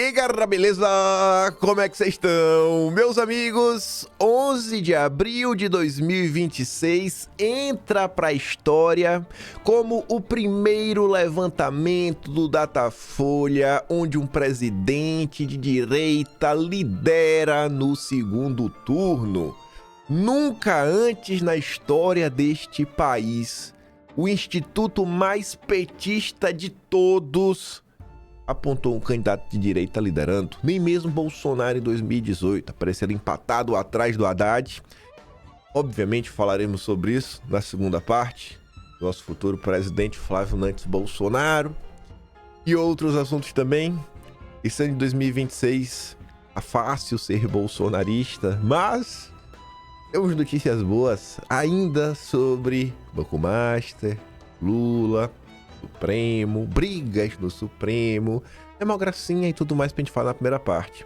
aí, galera, beleza? Como é que vocês estão? Meus amigos, 11 de abril de 2026 entra pra história como o primeiro levantamento do Datafolha onde um presidente de direita lidera no segundo turno. Nunca antes na história deste país, o instituto mais petista de todos apontou um candidato de direita liderando. Nem mesmo Bolsonaro em 2018, aparecendo empatado atrás do Haddad. Obviamente falaremos sobre isso na segunda parte. Nosso futuro presidente Flávio Nantes Bolsonaro. E outros assuntos também. Esse ano de 2026 é fácil ser bolsonarista, mas temos notícias boas ainda sobre Banco Master, Lula, Supremo, brigas no Supremo, democracia e tudo mais pra gente falar na primeira parte.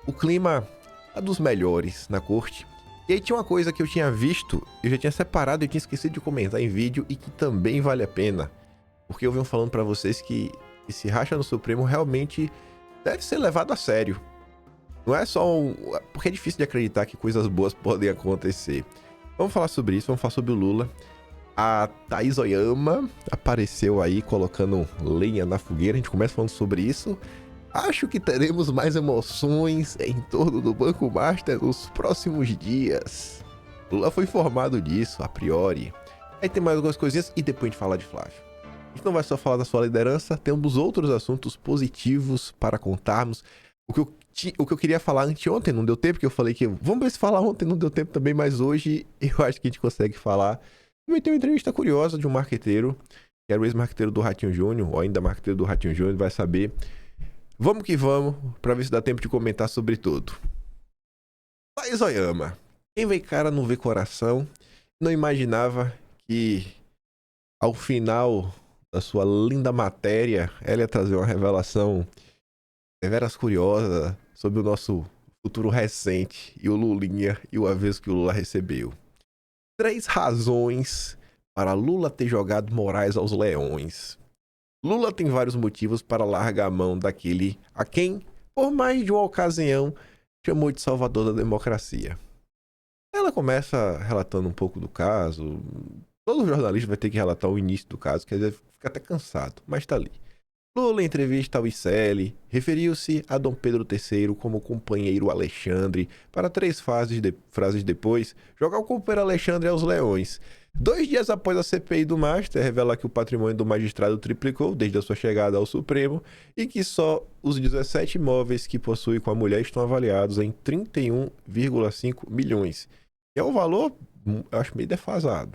O clima é dos melhores na corte. E aí tinha uma coisa que eu tinha visto, eu já tinha separado e tinha esquecido de comentar em vídeo e que também vale a pena. Porque eu venho falando pra vocês que esse racha no Supremo realmente deve ser levado a sério. Não é só porque é difícil de acreditar que coisas boas podem acontecer. Vamos falar sobre isso, vamos falar sobre o Lula. A Thaís Oyama apareceu aí colocando lenha na fogueira. A gente começa falando sobre isso. Acho que teremos mais emoções em torno do Banco Master nos próximos dias. Lula foi informado disso, a priori. Aí tem mais algumas coisinhas e depois a gente fala de Flávio. A gente não vai só falar da sua liderança, temos outros assuntos positivos para contarmos. O que eu queria falar anteontem não deu tempo, porque eu falei que vamos ver se falar ontem, não deu tempo também, mas hoje eu acho que a gente consegue falar. Também tem uma entrevista curiosa de um marqueteiro, que era o ex-marqueteiro do Ratinho Júnior, ou ainda marqueteiro do Ratinho Júnior, vai saber. Vamos que vamos, pra ver se dá tempo de comentar sobre tudo. Thaís Oyama. Quem vê cara não vê coração. Não imaginava que ao final da sua linda matéria, ela ia trazer uma revelação deveras curiosa sobre o nosso futuro recente e o Lulinha e o aviso que o Lula recebeu. 3 razões para Lula ter jogado Moraes aos leões. Lula tem vários motivos para largar a mão daquele a quem, por mais de uma ocasião, chamou de salvador da democracia. Ela começa relatando um pouco do caso. Todo jornalista vai ter que relatar o início do caso, quer dizer, fica até cansado, mas tá ali. Lula, em entrevista ao ICL, referiu-se a Dom Pedro III como companheiro Alexandre para 3 frases depois, jogar o companheiro Alexandre aos leões. 2 dias após a CPI do Master revelar que o patrimônio do magistrado triplicou desde a sua chegada ao Supremo e que só os 17 imóveis que possui com a mulher estão avaliados em 31,5 milhões. É um valor, eu acho, meio defasado.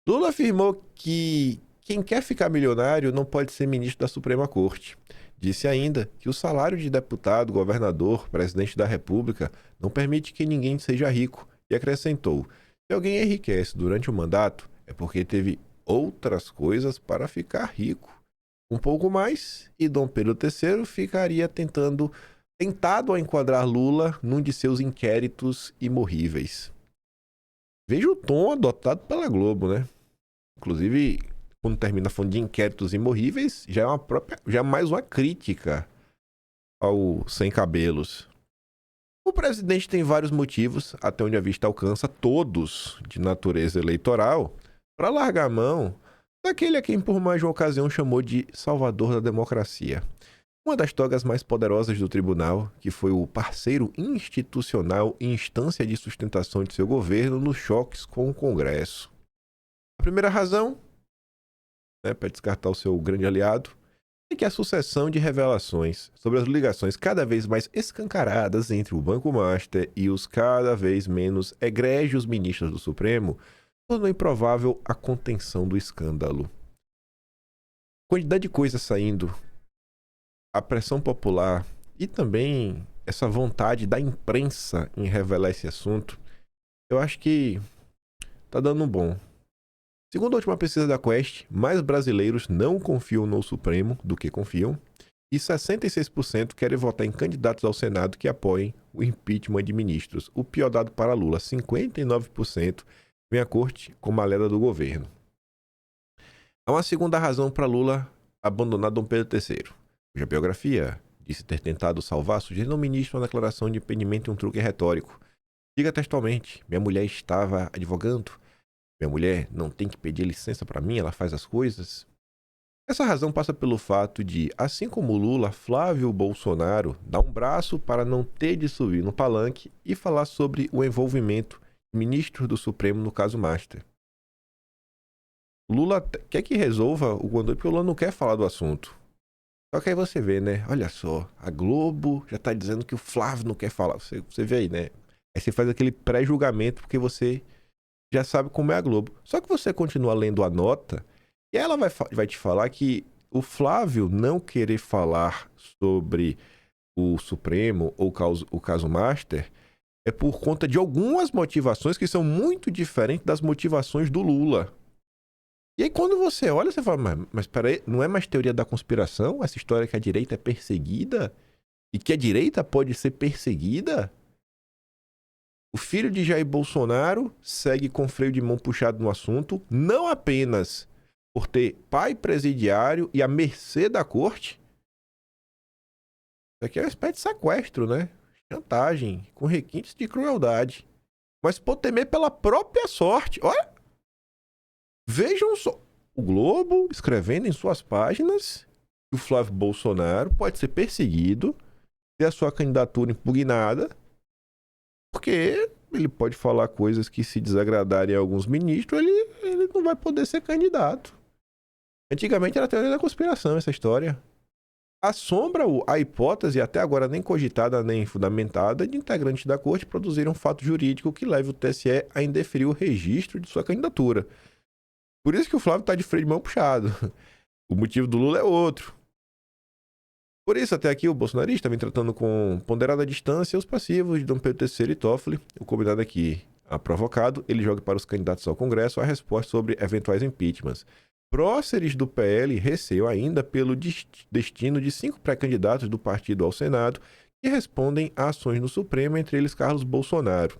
Lula afirmou que quem quer ficar milionário não pode ser ministro da Suprema Corte. Disse ainda que o salário de deputado, governador, presidente da República não permite que ninguém seja rico e acrescentou: se alguém enriquece durante o mandato é porque teve outras coisas para ficar rico. Um pouco mais e Dom Pedro III ficaria tentado a enquadrar Lula num de seus inquéritos imorríveis. Veja o tom adotado pela Globo, né? Inclusive, quando termina falando de inquéritos imorríveis, já é mais uma crítica ao Sem Cabelos. O presidente tem vários motivos, até onde a vista alcança, todos de natureza eleitoral, para largar a mão daquele a quem por mais de uma ocasião chamou de salvador da democracia. Uma das togas mais poderosas do tribunal, que foi o parceiro institucional e instância de sustentação de seu governo nos choques com o Congresso. A primeira razão, para descartar o seu grande aliado, é que a sucessão de revelações sobre as ligações cada vez mais escancaradas entre o Banco Master e os cada vez menos egrégios ministros do Supremo tornou improvável a contenção do escândalo. A quantidade de coisas saindo, a pressão popular e também essa vontade da imprensa em revelar esse assunto, eu acho que tá dando um bom. Segundo a última pesquisa da Quest, mais brasileiros não confiam no Supremo do que confiam, e 66% querem votar em candidatos ao Senado que apoiem o impeachment de ministros. O pior dado para Lula, 59% vem à corte como a leda do governo. Há uma segunda razão para Lula abandonar Dom Pedro III, cuja biografia disse ter tentado salvar, sugerindo ao ministro uma declaração de impedimento e um truque retórico. Diga textualmente, minha mulher estava advogando. Minha mulher não tem que pedir licença para mim, ela faz as coisas. Essa razão passa pelo fato de, assim como Lula, Flávio Bolsonaro dá um braço para não ter de subir no palanque e falar sobre o envolvimento de ministros do Supremo no caso Master. Lula quer que resolva o Guandôi porque o Lula não quer falar do assunto. Só que aí você vê, né? Olha só, a Globo já tá dizendo que o Flávio não quer falar. Você vê aí, né? Aí você faz aquele pré-julgamento porque você já sabe como é a Globo. Só que você continua lendo a nota e ela vai te falar que o Flávio não querer falar sobre o Supremo ou o caso Master é por conta de algumas motivações que são muito diferentes das motivações do Lula. E aí quando você olha, você fala, mas peraí, não é mais teoria da conspiração? Essa história que a direita é perseguida? E que a direita pode ser perseguida? O filho de Jair Bolsonaro segue com freio de mão puxado no assunto, não apenas por ter pai presidiário e à mercê da corte. Isso aqui é uma espécie de sequestro, né? Chantagem, com requintes de crueldade. Mas por temer pela própria sorte. Olha! Vejam só, o Globo escrevendo em suas páginas que o Flávio Bolsonaro pode ser perseguido, ter a sua candidatura impugnada, porque ele pode falar coisas que se desagradarem a alguns ministros, ele não vai poder ser candidato. Antigamente era teoria da conspiração essa história. Assombra a hipótese, até agora nem cogitada nem fundamentada, de integrantes da corte produzirem um fato jurídico que leve o TSE a indeferir o registro de sua candidatura. Por isso que o Flávio está de freio de mão puxado. O motivo do Lula é outro. Por isso, até aqui, o bolsonarista vem tratando com ponderada distância os passivos de Dom Pedro III e Toffoli. O combinado aqui, provocado, ele joga para os candidatos ao Congresso a resposta sobre eventuais impeachments. Próceres do PL receiam ainda pelo destino de 5 pré-candidatos do partido ao Senado que respondem a ações no Supremo, entre eles Carlos Bolsonaro.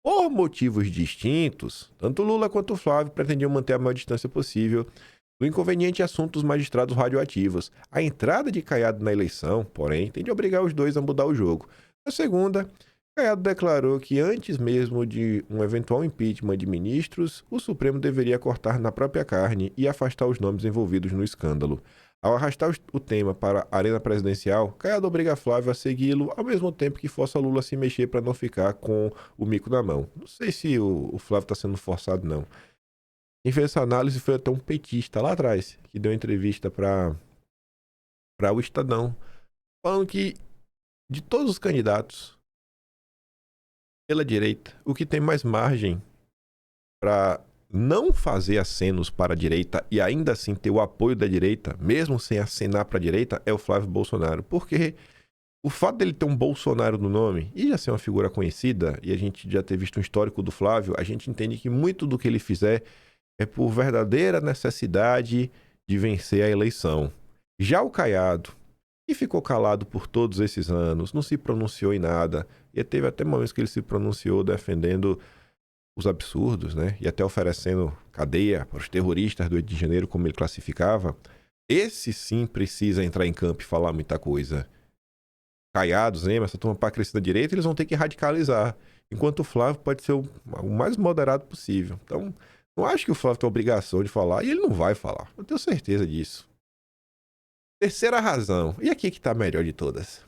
Por motivos distintos, tanto Lula quanto Flávio pretendiam manter a maior distância possível do inconveniente assunto dos magistrados radioativos. A entrada de Caiado na eleição, porém, tende a obrigar os dois a mudar o jogo. Na segunda, Caiado declarou que antes mesmo de um eventual impeachment de ministros, o Supremo deveria cortar na própria carne e afastar os nomes envolvidos no escândalo. Ao arrastar o tema para a arena presidencial, Caiado obriga Flávio a segui-lo, ao mesmo tempo que força Lula a se mexer para não ficar com o mico na mão. Não sei se o Flávio está sendo forçado, não. Quem fez essa análise foi até um petista lá atrás, que deu entrevista para o Estadão, falando que de todos os candidatos pela direita, o que tem mais margem para não fazer acenos para a direita e ainda assim ter o apoio da direita, mesmo sem acenar para a direita, é o Flávio Bolsonaro. Porque o fato dele ter um Bolsonaro no nome e já ser uma figura conhecida, e a gente já ter visto um histórico do Flávio, a gente entende que muito do que ele fizer é por verdadeira necessidade de vencer a eleição. Já o Caiado, que ficou calado por todos esses anos, não se pronunciou em nada, e teve até momentos que ele se pronunciou defendendo os absurdos, né? E até oferecendo cadeia para os terroristas do 8 de janeiro, como ele classificava. Esse sim precisa entrar em campo e falar muita coisa. Caiados, né? Essa turma para crescer da direita, eles vão ter que radicalizar. Enquanto o Flávio pode ser o mais moderado possível. Então, não acho que o Flávio tem a obrigação de falar, e ele não vai falar. Eu tenho certeza disso. Terceira razão. E aqui que tá a melhor de todas.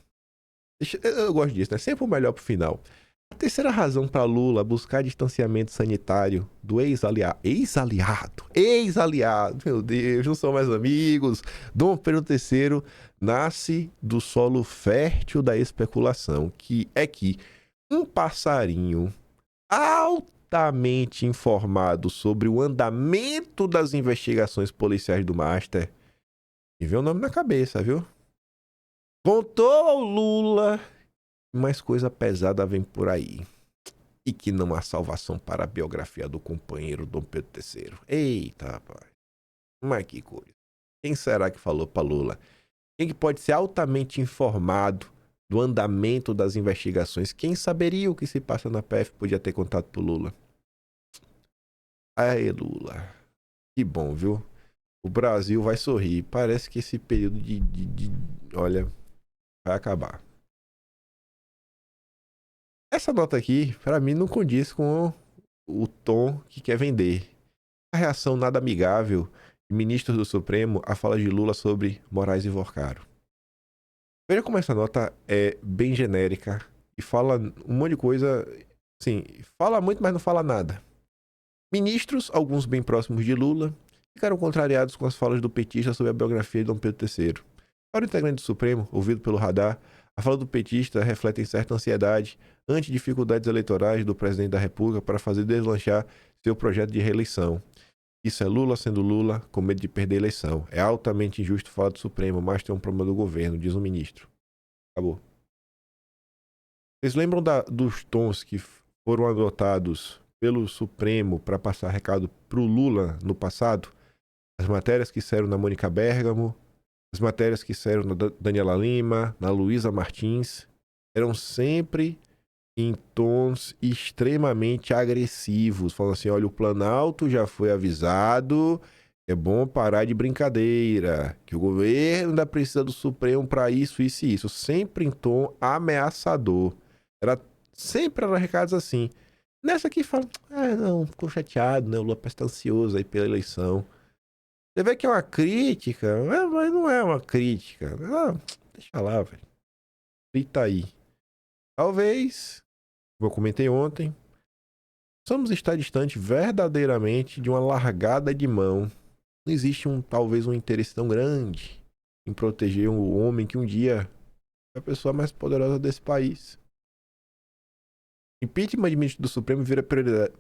Eu gosto disso, né? Sempre o melhor pro final. A terceira razão para Lula buscar distanciamento sanitário do ex-aliado. Ex-aliado, meu Deus, não são mais amigos. Dom Pedro III nasce do solo fértil da especulação, que é que um passarinho altamente informado sobre o andamento das investigações policiais do Master, me veio o nome na cabeça, viu? Contou ao Lula, mais coisa pesada vem por aí. E que não há salvação para a biografia do companheiro Dom Pedro III. Eita, rapaz. Mas que coisa. Quem será que falou para Lula? Quem que pode ser altamente informado do andamento das investigações? Quem saberia o que se passa na PF podia ter contado pro Lula? Aí, Lula. Que bom, viu? O Brasil vai sorrir. Parece que esse período olha, vai acabar. Essa nota aqui, pra mim, não condiz com o tom que quer vender. A reação nada amigável de ministros do Supremo à fala de Lula sobre Moraes e Vorcaro. Veja como essa nota é bem genérica e fala um monte de coisa, assim, fala muito, mas não fala nada. Ministros, alguns bem próximos de Lula, ficaram contrariados com as falas do petista sobre a biografia de Dom Pedro III. Para o integrante do Supremo, ouvido pelo radar, a fala do petista reflete certa ansiedade ante dificuldades eleitorais do presidente da República para fazer deslanchar seu projeto de reeleição. Isso é Lula sendo Lula, com medo de perder a eleição. É altamente injusto falar do Supremo, mas tem um problema do governo, diz o ministro. Acabou. Vocês lembram dos tons que foram adotados pelo Supremo para passar recado para o Lula no passado? As matérias que saíram na Mônica Bergamo, as matérias que saíram na Daniela Lima, na Luísa Martins, eram sempre em tons extremamente agressivos, falando assim, olha, o Planalto já foi avisado, é bom parar de brincadeira, que o governo ainda precisa do Supremo para isso, isso e isso, sempre em tom ameaçador. Sempre eram recados assim. Nessa aqui fala, não, ficou chateado, né, o Lula parece estar ansioso aí pela eleição. Você vê que é uma crítica, mas não é uma crítica. Deixa lá, velho. Eita aí. Talvez, como eu comentei ontem, precisamos estar distante verdadeiramente de uma largada de mão. Não existe talvez um interesse tão grande em proteger o homem que um dia é a pessoa mais poderosa desse país. Impeachment de ministro do Supremo vira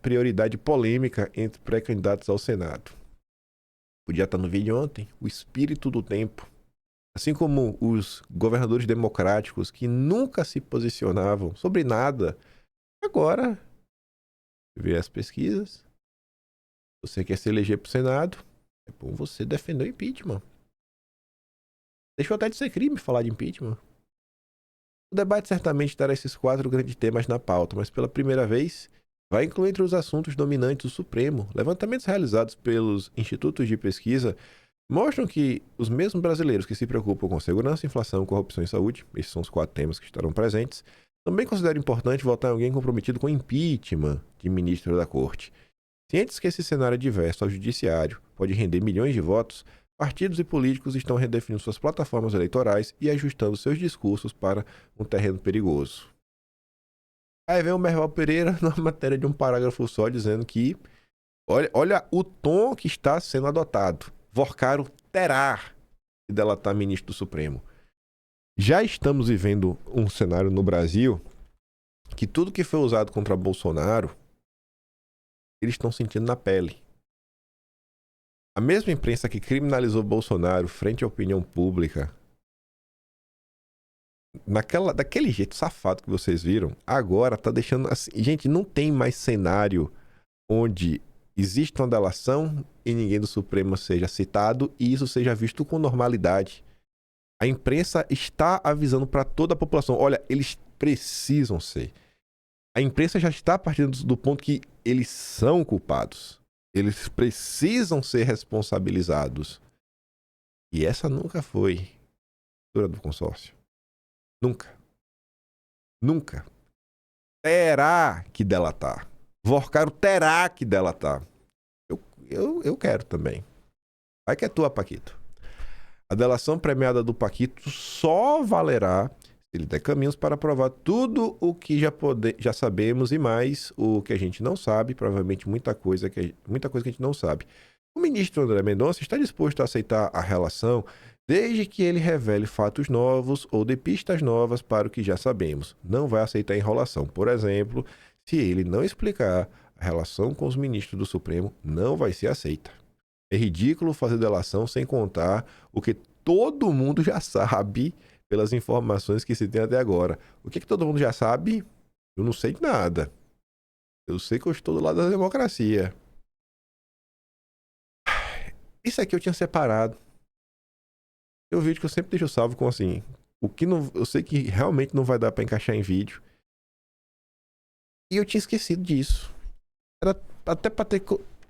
prioridade polêmica entre pré-candidatos ao Senado. Podia estar no vídeo ontem, o espírito do tempo. Assim como os governadores democráticos que nunca se posicionavam sobre nada, agora vê as pesquisas. Você quer se eleger para o Senado, é bom você defender o impeachment. Deixou até de ser crime falar de impeachment. O debate certamente terá esses 4 grandes temas na pauta, mas pela primeira vez vai incluir entre os assuntos dominantes do Supremo. Levantamentos realizados pelos institutos de pesquisa mostram que os mesmos brasileiros que se preocupam com segurança, inflação, corrupção e saúde, esses são os 4 temas que estarão presentes, também consideram importante votar em alguém comprometido com impeachment de ministro da Corte. Cientes que esse cenário adverso ao judiciário pode render milhões de votos, partidos e políticos estão redefinindo suas plataformas eleitorais e ajustando seus discursos para um terreno perigoso. Aí vem o Merval Pereira na matéria de um parágrafo só dizendo que olha o tom que está sendo adotado. Vorcaro terá que delatar ministro do Supremo. Já estamos vivendo um cenário no Brasil que tudo que foi usado contra Bolsonaro eles estão sentindo na pele. A mesma imprensa que criminalizou Bolsonaro frente à opinião pública, daquele jeito safado que vocês viram, agora tá deixando assim, gente, não tem mais cenário onde existe uma delação e ninguém do Supremo seja citado e isso seja visto com normalidade. A imprensa está avisando para toda a população, olha, eles precisam ser. A imprensa já está partindo do ponto que eles são culpados. Eles precisam ser responsabilizados. E essa nunca foi a postura do consórcio. Nunca. Nunca. Terá que delatar. Vorcaro terá que delatar. Eu quero também. Vai que é tua, Paquito. A delação premiada do Paquito só valerá se ele der caminhos para provar tudo o que já sabemos e mais o que a gente não sabe, provavelmente muita coisa que a gente não sabe. O ministro André Mendonça está disposto a aceitar a relação desde que ele revele fatos novos ou dê pistas novas para o que já sabemos. Não vai aceitar enrolação. Por exemplo, se ele não explicar a relação com os ministros do Supremo, não vai ser aceita. É ridículo fazer delação sem contar o que todo mundo já sabe pelas informações que se tem até agora. O que todo mundo já sabe? Eu não sei de nada. Eu sei que eu estou do lado da democracia. Isso aqui eu tinha separado. É um vídeo que eu sempre deixo salvo com assim, o que não, eu sei que realmente não vai dar para encaixar em vídeo. E eu tinha esquecido disso. Era até para ter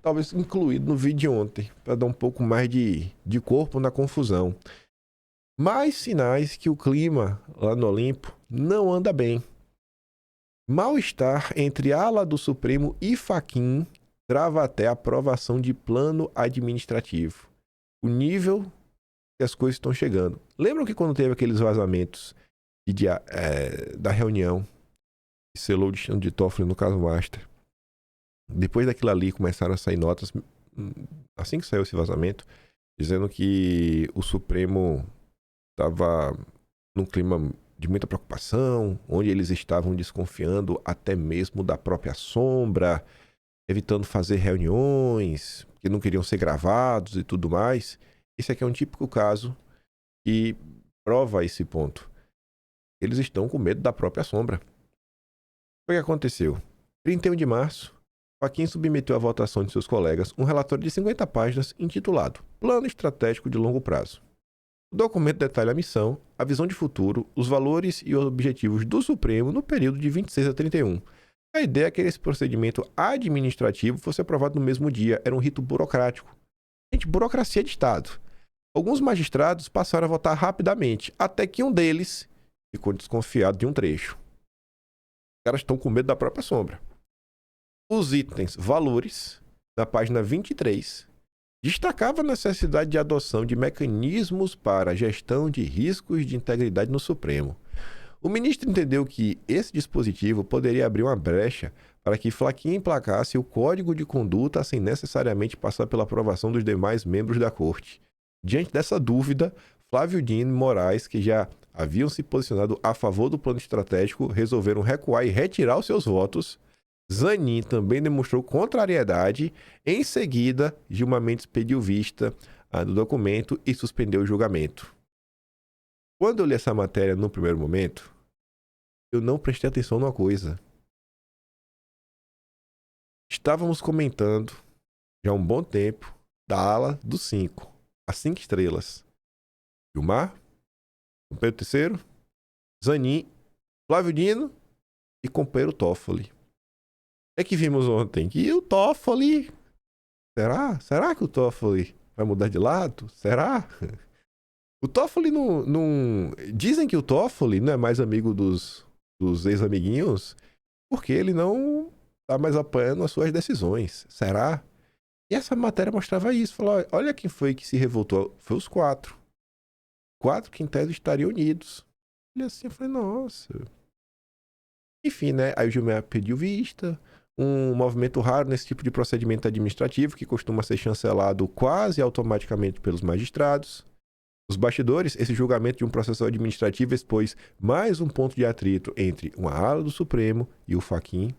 talvez incluído no vídeo de ontem, para dar um pouco mais de corpo na confusão. Mais sinais que o clima lá no Olimpo não anda bem. Mal-estar entre ala do Supremo e Fachin trava até a aprovação de plano administrativo. O nível que as coisas estão chegando. Lembram que quando teve aqueles vazamentos da reunião que selou o destino de Toffoli no caso Master? Depois daquilo ali começaram a sair notas, assim que saiu esse vazamento, dizendo que o Supremo estava num clima de muita preocupação, onde eles estavam desconfiando até mesmo da própria sombra, evitando fazer reuniões, que não queriam ser gravados e tudo mais. Esse aqui é um típico caso que prova esse ponto. Eles estão com medo da própria sombra. O que aconteceu? 31 de março, Fachin submeteu à votação de seus colegas um relatório de 50 páginas intitulado Plano Estratégico de Longo Prazo. O documento detalha a missão, a visão de futuro, os valores e os objetivos do Supremo no período de 26 a 31. A ideia é que esse procedimento administrativo fosse aprovado no mesmo dia. Era um rito burocrático. Gente, burocracia de Estado. Alguns magistrados passaram a votar rapidamente, até que um deles ficou desconfiado de um trecho. Os caras estão com medo da própria sombra. Os itens valores, na página 23, destacava a necessidade de adoção de mecanismos para a gestão de riscos de integridade no Supremo. O ministro entendeu que esse dispositivo poderia abrir uma brecha para que Fachin emplacasse o código de conduta sem necessariamente passar pela aprovação dos demais membros da corte. Diante dessa dúvida, Flávio Dino e Moraes, que já haviam se posicionado a favor do plano estratégico, resolveram recuar e retirar os seus votos. Zanin também demonstrou contrariedade. Em seguida, Gilmar Mendes pediu vista do documento e suspendeu o julgamento. Quando eu li essa matéria no primeiro momento, eu não prestei atenção numa coisa. Estávamos comentando, já há um bom tempo, da ala dos 5, as 5 estrelas. Gilmar, companheiro terceiro, Zanin, Flávio Dino e companheiro Toffoli. É que vimos ontem que o Toffoli... Será que o Toffoli vai mudar de lado? Será? O Toffoli não... Dizem que o Toffoli não é mais amigo dos ex-amiguinhos porque ele não tá mais apoiando as suas decisões. Será? E essa matéria mostrava isso. Falou, olha quem foi que se revoltou. Foi os 4. 4 que em tese estariam unidos. Olha assim, eu falei, nossa... Enfim, né? Aí o Gilmar pediu vista... Um movimento raro nesse tipo de procedimento administrativo que costuma ser chancelado quase automaticamente pelos magistrados. Os bastidores, esse julgamento de um processo administrativo expôs mais um ponto de atrito entre uma ala do Supremo e o Fachin.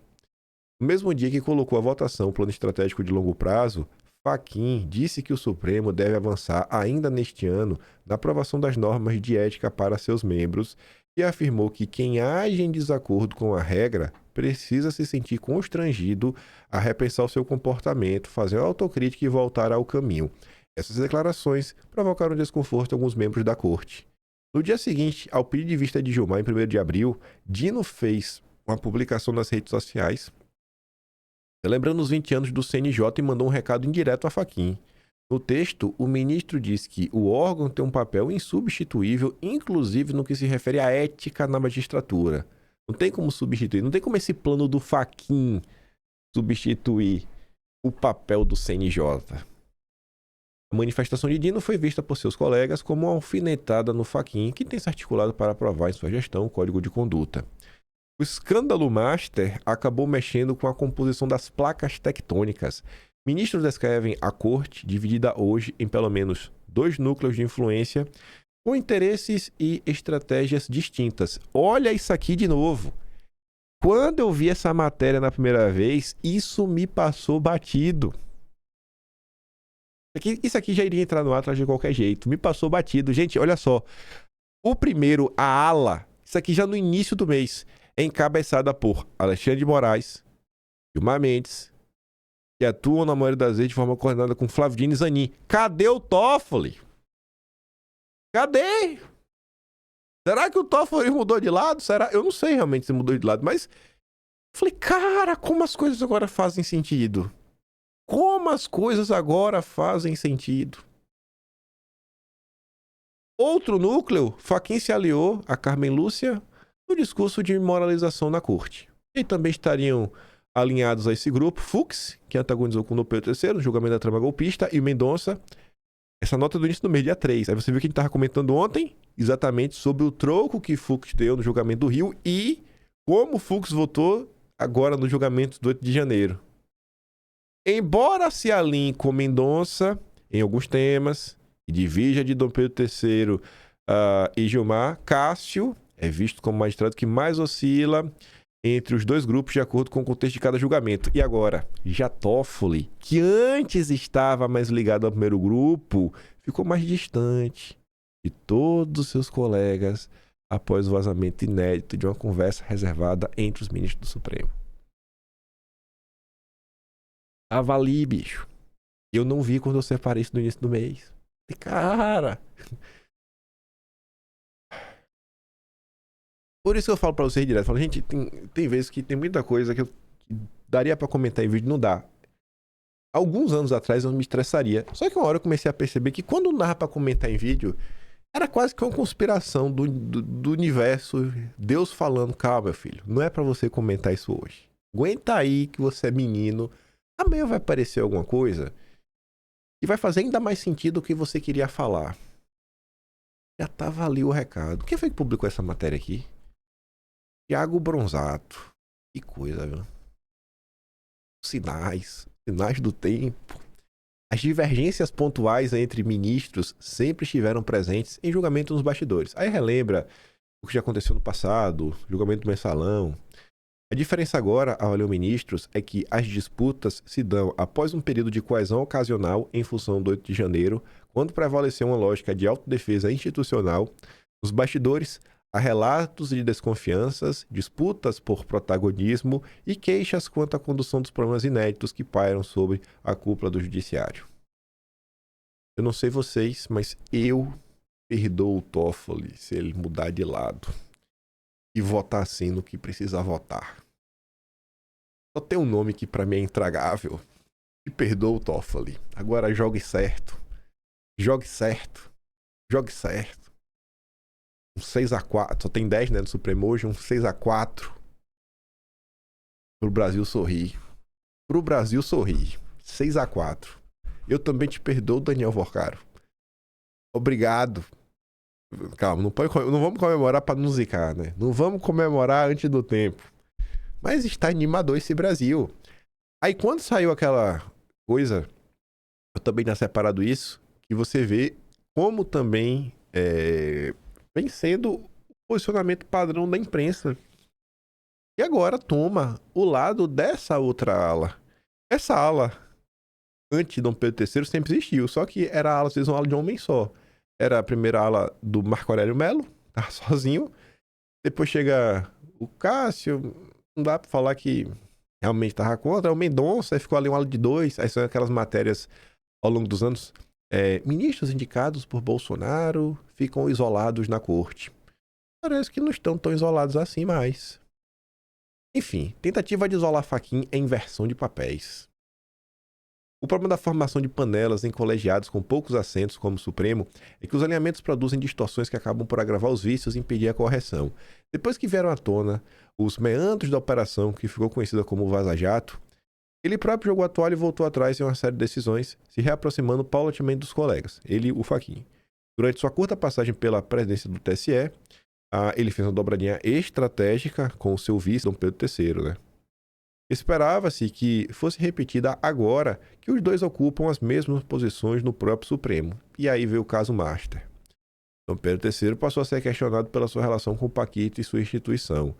No mesmo dia que colocou à votação o plano estratégico de longo prazo, Fachin disse que o Supremo deve avançar ainda neste ano na aprovação das normas de ética para seus membros e afirmou que quem age em desacordo com a regra precisa se sentir constrangido a repensar o seu comportamento, fazer uma autocrítica e voltar ao caminho. Essas declarações provocaram desconforto em alguns membros da corte. No dia seguinte, ao pedido de vista de Gilmar, em 1º de abril, Dino fez uma publicação nas redes sociais, celebrando os 20 anos do CNJ e mandou um recado indireto a Fachin. No texto, o ministro diz que o órgão tem um papel insubstituível, inclusive no que se refere à ética na magistratura. Não tem como substituir, não tem como esse plano do Fachin substituir o papel do CNJ. A manifestação de Dino foi vista por seus colegas como uma alfinetada no Fachin, que tem se articulado para aprovar em sua gestão o código de conduta. O escândalo Master acabou mexendo com a composição das placas tectônicas. Ministros descrevem a corte, dividida hoje em pelo menos 2 núcleos de influência, com interesses e estratégias distintas. Olha isso aqui de novo. Quando eu vi essa matéria na primeira vez, isso me passou batido. Isso aqui já iria entrar no Atlas de qualquer jeito. Me passou batido. Gente, olha só. O primeiro, a ala, isso aqui já no início do mês, é encabeçada por Alexandre de Moraes, Gilmar Mendes, que atuam na maioria das vezes de forma coordenada com Flávio Dino e Zanin. Cadê o Toffoli? Cadê? Será que o Toffoli mudou de lado? Será? Eu não sei realmente se mudou de lado, mas... Falei, cara, como as coisas agora fazem sentido? Como as coisas agora fazem sentido? Outro núcleo, Fachin se aliou a Carmen Lúcia no discurso de moralização na corte. E também estariam alinhados a esse grupo Fux, que antagonizou com o Dom Pedro III no julgamento da trama golpista, e o Mendonça. Essa nota do início do mês, dia 3. Aí você viu que a gente estava comentando ontem exatamente sobre o troco que Fux deu no julgamento do Rio e como Fux votou agora no julgamento do 8 de janeiro. Embora se alinhe com Mendonça em alguns temas e divija de Dom Pedro III e Gilmar, Cássio é visto como o magistrado que mais oscila entre os dois grupos de acordo com o contexto de cada julgamento. E agora, já Toffoli, que antes estava mais ligado ao primeiro grupo, ficou mais distante de todos os seus colegas após o vazamento inédito de uma conversa reservada entre os ministros do Supremo. Tava ali, bicho. Eu não vi quando eu separei isso no início do mês. Cara... Por isso que eu falo pra vocês direto. Eu falo, gente, tem vezes que tem muita coisa que daria pra comentar em vídeo, não dá. Alguns anos atrás eu me estressaria. Só que uma hora eu comecei a perceber que quando não dava pra comentar em vídeo, era quase que uma conspiração do universo. Deus falando, calma, meu filho, não é pra você comentar isso hoje. Aguenta aí que você é menino. Amanhã vai aparecer alguma coisa e vai fazer ainda mais sentido o que você queria falar. Já tava ali o recado. Quem foi que publicou essa matéria aqui? Thiago Bronzato. Que coisa, viu? Sinais do tempo. As divergências pontuais entre ministros sempre estiveram presentes em julgamento nos bastidores. Aí relembra o que já aconteceu no passado, julgamento do mensalão. A diferença agora, ao olhar ministros, é que as disputas se dão após um período de coesão ocasional em função do 8 de janeiro, quando prevaleceu uma lógica de autodefesa institucional. Nos bastidores, há relatos de desconfianças, disputas por protagonismo e queixas quanto à condução dos problemas inéditos que pairam sobre a cúpula do judiciário. Eu não sei vocês, mas eu perdoo o Toffoli se ele mudar de lado e votar assim no que precisa votar. Só tem um nome que pra mim é intragável. E perdoa o Toffoli. Agora jogue certo. Jogue certo. Jogue certo. Um 6-4. Só tem 10, né, no Supremo hoje. Um 6-4. Pro Brasil sorrir. Pro Brasil sorrir. 6-4. Eu também te perdoo, Daniel Vorcaro. Obrigado. Calma, não vamos comemorar pra não zicar, né? Não vamos comemorar antes do tempo. Mas está animador esse Brasil. Aí quando saiu aquela coisa, eu também tinha separado isso, que você vê como também vem sendo o posicionamento padrão da imprensa. E agora toma o lado dessa outra ala. Essa ala, antes de Dom Pedro III, sempre existiu, só que era a ala, às vezes, uma ala de um homem só. Era a primeira ala do Marco Aurélio Melo, tá sozinho. Depois chega o Cássio, não dá pra falar que realmente tava contra. O Mendonça, aí ficou ali uma ala de 2. Aí são aquelas matérias ao longo dos anos. Ministros indicados por Bolsonaro ficam isolados na corte. Parece que não estão tão isolados assim mais. Enfim, tentativa de isolar Fachin é inversão de papéis. O problema da formação de panelas em colegiados com poucos assentos, como o Supremo, é que os alinhamentos produzem distorções que acabam por agravar os vícios e impedir a correção. Depois que vieram à tona os meandros da operação, que ficou conhecida como Vaza Jato, ele próprio jogou a toalha e voltou atrás em uma série de decisões, se reaproximando paulatinamente dos colegas, ele e o Fachin. Durante sua curta passagem pela presidência do TSE, ele fez uma dobradinha estratégica com o seu vice, Dom Pedro III, né? Esperava-se que fosse repetida agora que os dois ocupam as mesmas posições no próprio Supremo. E aí veio o caso Master. Dom Pedro III passou a ser questionado pela sua relação com o Paquito e sua instituição.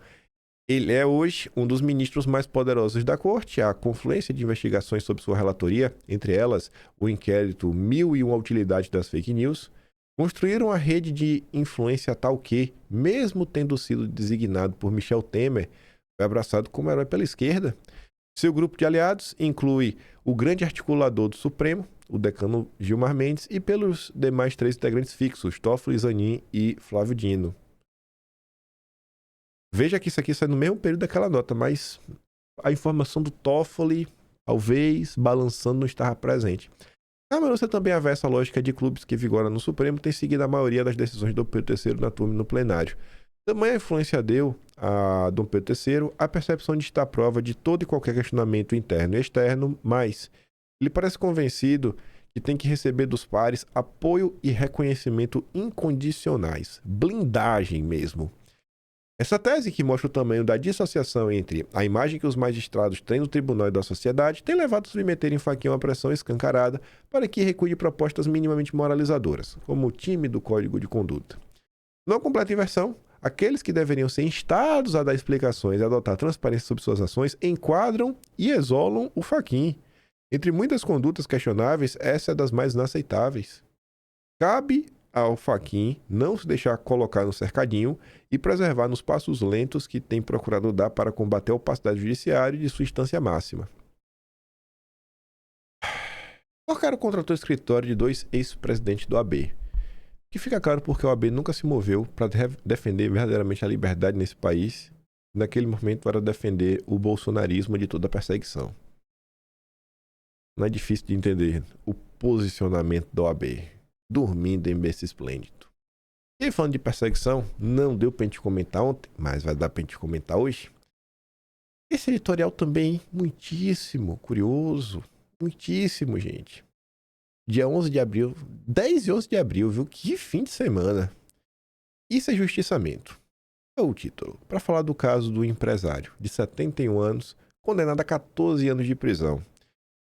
Ele é hoje um dos ministros mais poderosos da corte. A confluência de investigações sob sua relatoria, entre elas o inquérito 1001 Utilidade das Fake News, construíram a rede de influência tal que, mesmo tendo sido designado por Michel Temer, foi abraçado como herói pela esquerda. Seu grupo de aliados inclui o grande articulador do Supremo, o decano Gilmar Mendes, e pelos demais 3 integrantes fixos, Toffoli, Zanin e Flávio Dino. Veja que isso aqui sai no mesmo período daquela nota, mas a informação do Toffoli, talvez, balançando, não estava presente. A Manúcia também avessa a lógica de clubes que vigoram no Supremo tem seguido a maioria das decisões do Dom Pedro III na turma e no plenário. Tamanha influência deu a Dom Pedro III a percepção de estar à prova de todo e qualquer questionamento interno e externo, mas ele parece convencido que tem que receber dos pares apoio e reconhecimento incondicionais, blindagem mesmo. Essa tese, que mostra o tamanho da dissociação entre a imagem que os magistrados têm no tribunal e da sociedade, tem levado a submeter em Fachin uma pressão escancarada para que recue de propostas minimamente moralizadoras, como o tímido código de conduta. Não completa inversão, aqueles que deveriam ser instados a dar explicações e adotar transparência sobre suas ações enquadram e exolam o Fachin. Entre muitas condutas questionáveis, essa é das mais inaceitáveis. Cabe ao Fachin não se deixar colocar no cercadinho e preservar nos passos lentos que tem procurado dar para combater a opacidade judiciária de sua instância máxima. O cara contratou o escritório de 2 ex-presidentes do AB, que fica claro porque o AB nunca se moveu para defender verdadeiramente a liberdade nesse país. Naquele momento era defender o bolsonarismo de toda a perseguição. Não é difícil de entender o posicionamento do AB. Dormindo em berço esplêndido. E falando de perseguição, não deu pra gente comentar ontem, mas vai dar pra gente comentar hoje. Esse editorial também muitíssimo curioso, muitíssimo, gente. Dia 11 de abril, 10 e 11 de abril, viu? Que fim de semana. Isso é justiçamento. É o título, para falar do caso do empresário, de 71 anos, condenado a 14 anos de prisão.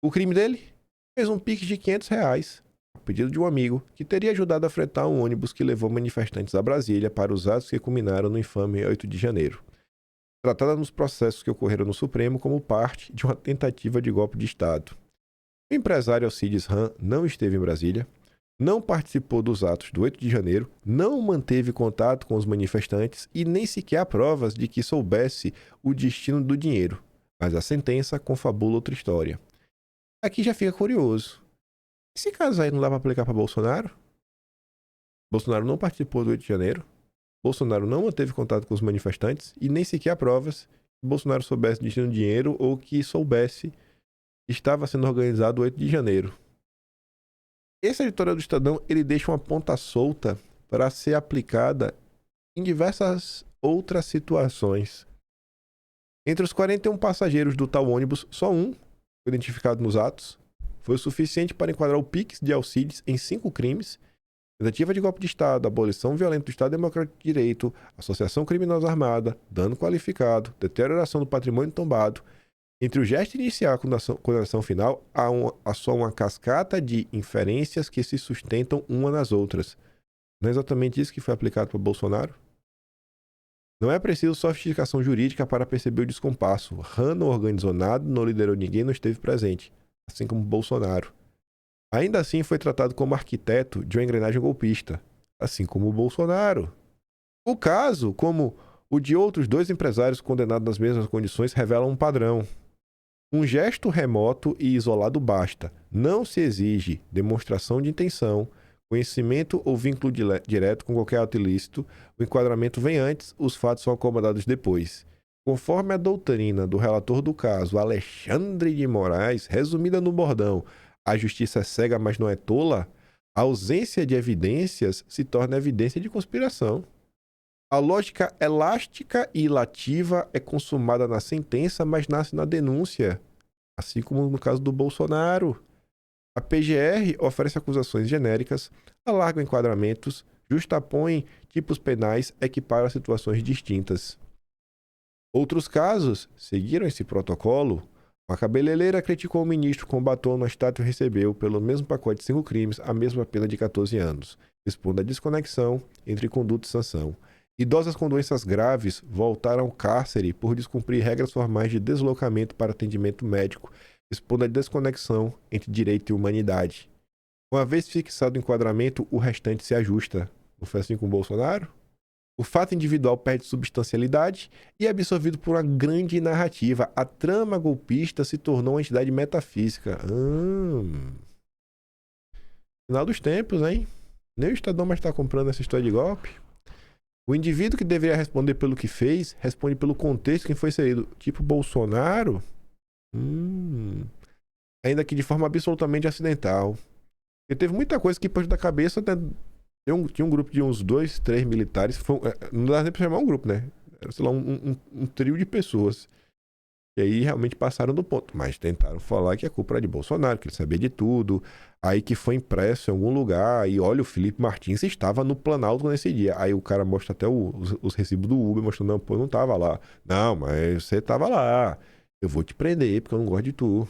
O crime dele? Fez um pix de R$500, a pedido de um amigo, que teria ajudado a fretar um ônibus que levou manifestantes a Brasília para os atos que culminaram no infame 8 de janeiro. Tratada nos processos que ocorreram no Supremo como parte de uma tentativa de golpe de Estado. O empresário Alcides Ram não esteve em Brasília, não participou dos atos do 8 de janeiro, não manteve contato com os manifestantes e nem sequer há provas de que soubesse o destino do dinheiro, mas a sentença confabula outra história. Aqui já fica curioso. Esse caso aí não dá para aplicar para Bolsonaro? Bolsonaro não participou do 8 de janeiro. Bolsonaro não manteve contato com os manifestantes e nem sequer há provas que Bolsonaro soubesse o destino do dinheiro ou que soubesse que estava sendo organizado o 8 de janeiro. Esse editorial do Estadão, ele deixa uma ponta solta para ser aplicada em diversas outras situações. Entre os 41 passageiros do tal ônibus, só um foi identificado nos atos. Foi o suficiente para enquadrar o Pix de Alcides em 5 crimes: tentativa de golpe de Estado, abolição violenta do Estado Democrático de Direito, associação criminosa armada, dano qualificado, deterioração do patrimônio tombado. Entre o gesto inicial e a condenação final, há só uma cascata de inferências que se sustentam uma nas outras. Não é exatamente isso que foi aplicado para Bolsonaro? Não é preciso sofisticação jurídica para perceber o descompasso. Ram não organizou nada, não liderou ninguém, não esteve presente, assim como Bolsonaro. Ainda assim, foi tratado como arquiteto de uma engrenagem golpista, assim como o Bolsonaro. O caso, como o de outros 2 empresários condenados nas mesmas condições, revela um padrão. Um gesto remoto e isolado basta. Não se exige demonstração de intenção, conhecimento ou vínculo direto com qualquer ato ilícito. O enquadramento vem antes, os fatos são acomodados depois. Conforme a doutrina do relator do caso, Alexandre de Moraes, resumida no bordão: a justiça é cega, mas não é tola, a ausência de evidências se torna evidência de conspiração. A lógica elástica e ilativa é consumada na sentença, mas nasce na denúncia, assim como no caso do Bolsonaro. A PGR oferece acusações genéricas, alarga enquadramentos, justapõe tipos penais, equipara situações distintas. Outros casos seguiram esse protocolo. Uma cabeleireira criticou o ministro com batom na estátua e recebeu, pelo mesmo pacote de 5 crimes, a mesma pena de 14 anos. Expondo a desconexão entre conduta e sanção. Idosas com doenças graves voltaram ao cárcere por descumprir regras formais de deslocamento para atendimento médico, expondo a desconexão entre direito e humanidade. Uma vez fixado o enquadramento, o restante se ajusta. Não foi assim com o Bolsonaro? O fato individual perde substancialidade e é absorvido por uma grande narrativa. A trama golpista se tornou uma entidade metafísica. Final dos tempos, hein? Nem o Estadão mais está comprando essa história de golpe. O indivíduo que deveria responder pelo que fez, responde pelo contexto em que foi inserido. Tipo Bolsonaro? Ainda que de forma absolutamente acidental. E teve muita coisa que pôs da cabeça, né? Tinha um grupo de uns 2, 3 militares. Não dá nem pra chamar um grupo, né? Era, sei lá, um trio de pessoas. E aí realmente passaram do ponto. Mas tentaram falar que a culpa era de Bolsonaro, que ele sabia de tudo. Aí que foi impresso em algum lugar. E olha, o Felipe Martins estava no Planalto nesse dia. Aí o cara mostra até os recibos do Uber, mostrando, não, pô, eu não tava lá. Não, mas você tava lá. Eu vou te prender, porque eu não gosto de tu.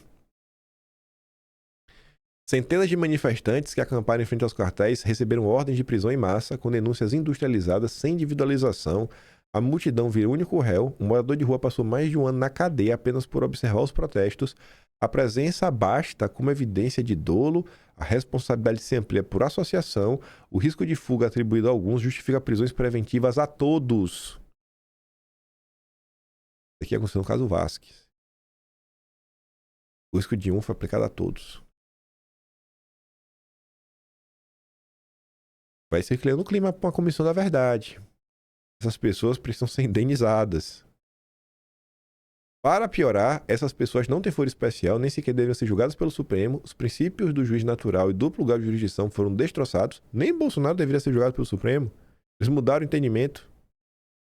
Centenas de manifestantes que acamparam em frente aos quartéis receberam ordens de prisão em massa com denúncias industrializadas sem individualização. A multidão vira o único réu. Um morador de rua passou mais de um ano na cadeia apenas por observar os protestos. A presença basta como evidência de dolo. A responsabilidade se amplia por associação. O risco de fuga atribuído a alguns justifica prisões preventivas a todos. Isso aqui aconteceu no caso Vasquez. O risco de um foi aplicado a todos. Vai ser criando um clima para uma comissão da verdade. Essas pessoas precisam ser indenizadas. Para piorar, essas pessoas não têm foro especial, nem sequer devem ser julgadas pelo Supremo. Os princípios do juiz natural e duplo grau de jurisdição foram destroçados. Nem Bolsonaro deveria ser julgado pelo Supremo. Eles mudaram o entendimento,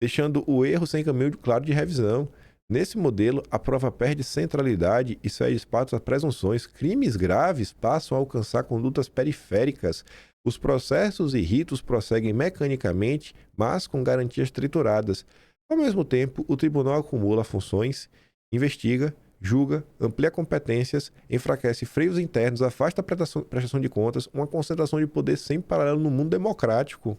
deixando o erro sem caminho claro de revisão. Nesse modelo, a prova perde centralidade e cede espaço a presunções. Crimes graves passam a alcançar condutas periféricas. Os processos e ritos prosseguem mecanicamente, mas com garantias trituradas. Ao mesmo tempo, o tribunal acumula funções, investiga, julga, amplia competências, enfraquece freios internos, afasta a prestação de contas, uma concentração de poder sem paralelo no mundo democrático.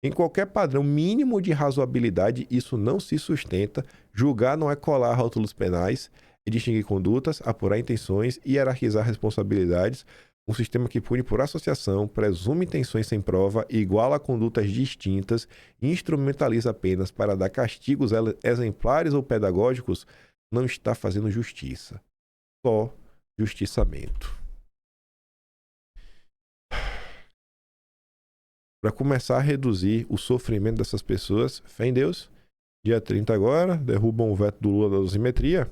Em qualquer padrão mínimo de razoabilidade, isso não se sustenta. Julgar não é colar rótulos penais, é distinguir condutas, apurar intenções e hierarquizar responsabilidades. Um sistema que pune por associação, presume intenções sem prova, iguala condutas distintas e instrumentaliza apenas para dar castigos exemplares ou pedagógicos, não está fazendo justiça. Só justiçamento. Para começar a reduzir o sofrimento dessas pessoas, fé em Deus, dia 30 agora, derrubam o veto do Lula da dosimetria.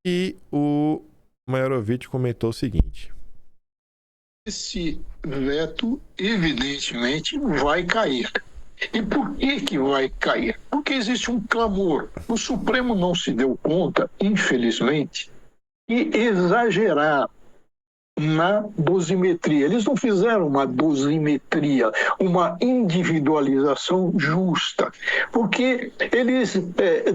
E o Maiorovitch comentou o seguinte: esse veto, evidentemente, vai cair. E por que vai cair? Porque existe um clamor. O Supremo não se deu conta, infelizmente, e exagerar na dosimetria. Eles não fizeram uma dosimetria, uma individualização justa, porque eles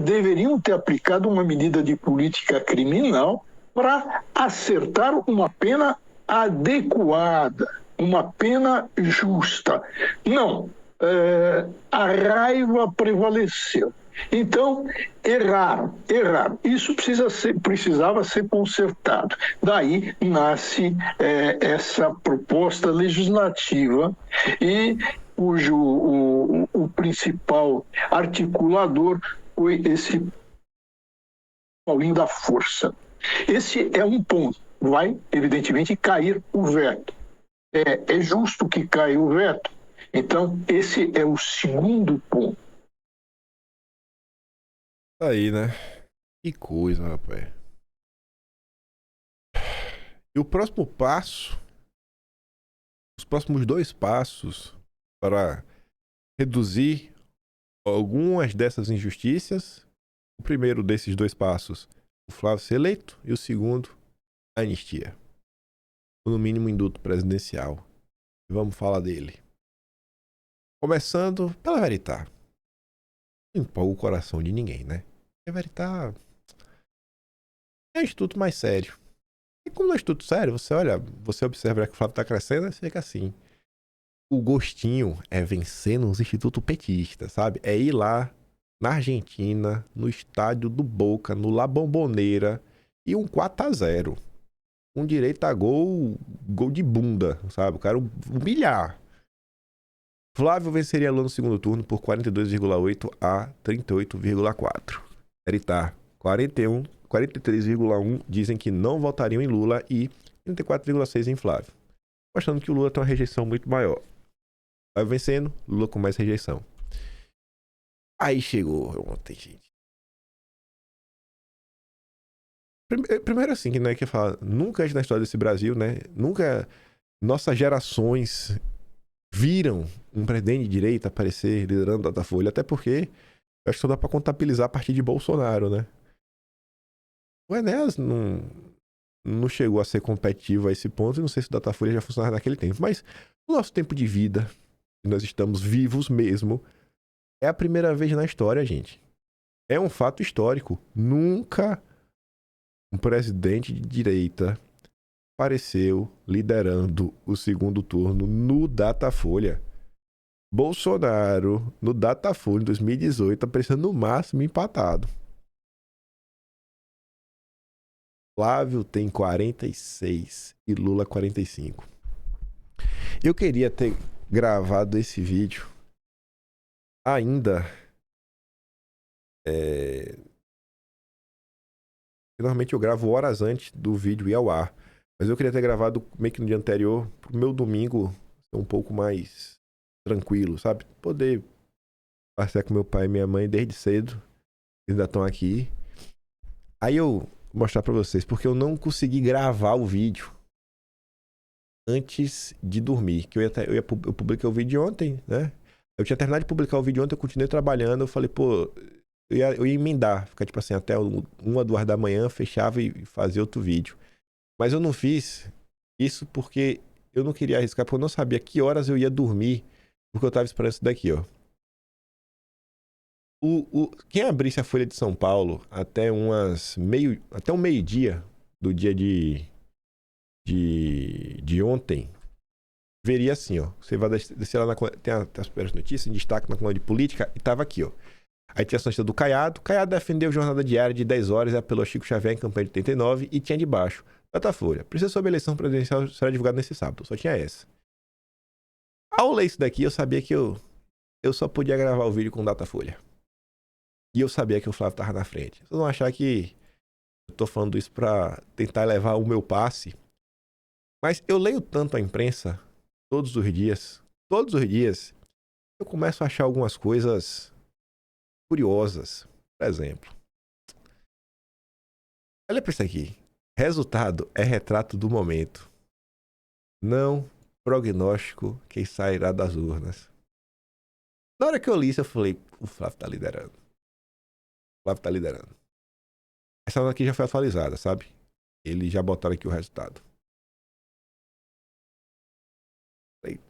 deveriam ter aplicado uma medida de política criminal para acertar uma pena adequada, uma pena justa. Não, a raiva prevaleceu. Então, erraram. Isso precisava ser consertado. Daí nasce essa proposta legislativa e cujo o principal articulador foi esse Paulinho da Força. Esse é um ponto. Vai, evidentemente, cair o veto. É justo que caia o veto. Então, esse é o segundo ponto. Aí, né? Que coisa, rapaz. E o próximo passo, os próximos 2 passos para reduzir algumas dessas injustiças. O primeiro desses 2 passos, o Flávio ser eleito, e o segundo, a anistia. Ou no mínimo, indulto presidencial. E vamos falar dele. Começando pela Veritá. Não empolga o coração de ninguém, né? A Veritá é um instituto mais sério. E como é um instituto sério, você olha, você observa que o Flávio tá crescendo, você fica assim. O gostinho é vencer nos institutos petistas, sabe? É ir lá na Argentina, no estádio do Boca, no La Bombonera, e um 4-0. Com direito a gol de bunda, sabe? O cara humilhar. Flávio venceria Lula no segundo turno por 42,8 a 38,4. Veritá, 43,1 dizem que não votariam em Lula e 34,6 em Flávio. Mostrando que o Lula tem uma rejeição muito maior. Flávio vencendo, Lula com mais rejeição. Aí chegou ontem, gente. Primeiro assim, que não é que falar, nunca na história desse Brasil, né? Nunca nossas gerações viram um presidente de direita aparecer liderando o Datafolha, até porque eu acho que só dá pra contabilizar a partir de Bolsonaro, né? O Enéas não chegou a ser competitivo a esse ponto, e não sei se o Datafolha já funcionava naquele tempo, mas no nosso tempo de vida, nós estamos vivos mesmo, é a primeira vez na história, gente. É um fato histórico. Nunca um presidente de direita apareceu liderando o segundo turno no Datafolha. Bolsonaro, no Datafolha em 2018, apareceu no máximo empatado. Flávio tem 46 e Lula 45. Eu queria ter gravado esse vídeo ainda. Normalmente eu gravo horas antes do vídeo ir ao ar. Mas eu queria ter gravado meio que no dia anterior, pro meu domingo ser um pouco mais tranquilo, sabe? Poder passear com meu pai e minha mãe desde cedo. Eles ainda estão aqui. Aí eu vou mostrar pra vocês, porque eu não consegui gravar o vídeo antes de dormir. Que eu publiquei o vídeo ontem, né? Eu tinha terminado de publicar o vídeo ontem, eu continuei trabalhando. Eu falei, pô, eu ia emendar, ficar tipo assim, até 1 a 2 da manhã, fechava e fazia outro vídeo. Mas eu não fiz isso porque eu não queria arriscar, porque eu não sabia que horas eu ia dormir, porque eu tava esperando isso daqui, ó. Quem abrisse a Folha de São Paulo até até um meio-dia do dia de ontem, veria assim, ó. Você vai descer lá tem as primeiras notícias em destaque na coluna de política, e tava aqui, ó. Aí tinha a notícia do Caiado. Caiado defendeu jornada diária de 10 horas e apelou a Chico Xavier em campanha de 89, e tinha de baixo: Datafolha, precisa sobre a eleição presidencial será divulgada nesse sábado. Só tinha essa. Ao ler isso daqui, eu sabia que eu só podia gravar o vídeo com Datafolha. E eu sabia que o Flávio tava na frente. Vocês vão achar que eu tô falando isso pra tentar levar o meu passe. Mas eu leio tanto a imprensa todos os dias, eu começo a achar algumas coisas curiosas. Por exemplo, olha pra isso aqui. Resultado é retrato do momento, não prognóstico que sairá das urnas. Na hora que eu li isso, eu falei, o Flávio tá liderando. O Flávio tá liderando. Essa nota aqui já foi atualizada, sabe? Eles já botaram aqui o resultado. Falei, o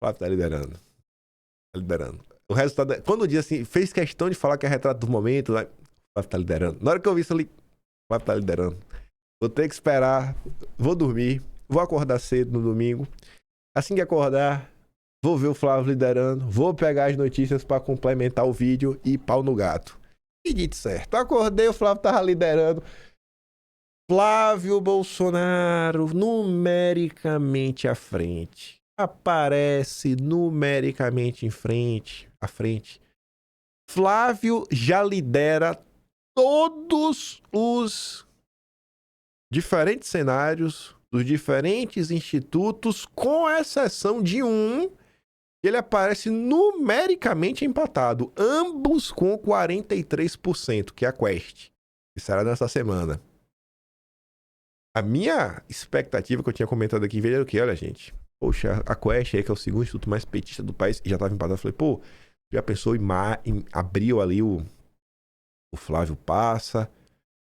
Flávio tá liderando. Tá liderando. O resultado, quando diz assim, fez questão de falar que é retrato do momento, o Flávio tá liderando. Na hora que eu vi isso, eu falei, o Flávio tá liderando. Vou ter que esperar, vou dormir, vou acordar cedo no domingo. Assim que acordar, vou ver o Flávio liderando, vou pegar as notícias para complementar o vídeo e pau no gato. E dito certo, acordei, o Flávio tava liderando. Flávio Bolsonaro, numericamente à frente. Aparece numericamente à frente. Flávio já lidera todos os diferentes cenários dos diferentes institutos, com exceção de um, ele aparece numericamente empatado, ambos com 43%, que é a Quest, que será nessa semana. A minha expectativa, que eu tinha comentado aqui, veio o que? Olha, gente, poxa, a Quest aí, que é o segundo instituto mais petista do país, já estava empatado. Eu falei, pô, já pensou em abril ali o Flávio passa,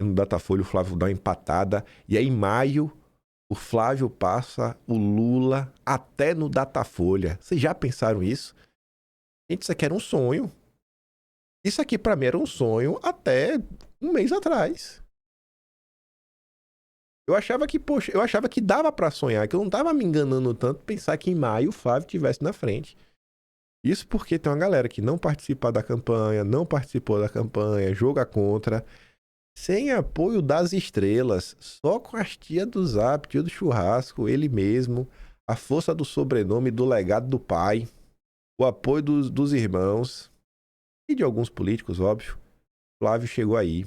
no Datafolha o Flávio dá uma empatada, e aí em maio o Flávio passa o Lula até no Datafolha. Vocês já pensaram isso? Gente, isso aqui era um sonho. Isso aqui pra mim era um sonho até um mês atrás. Eu achava que dava pra sonhar, que eu não tava me enganando tanto pensar que em maio o Flávio estivesse na frente. Isso porque tem uma galera que não participa da campanha, não participou da campanha, joga contra, sem apoio das estrelas, só com as tia do Zap, tia do churrasco, ele mesmo, a força do sobrenome, do legado do pai, o apoio dos irmãos e de alguns políticos, óbvio. Flávio chegou aí.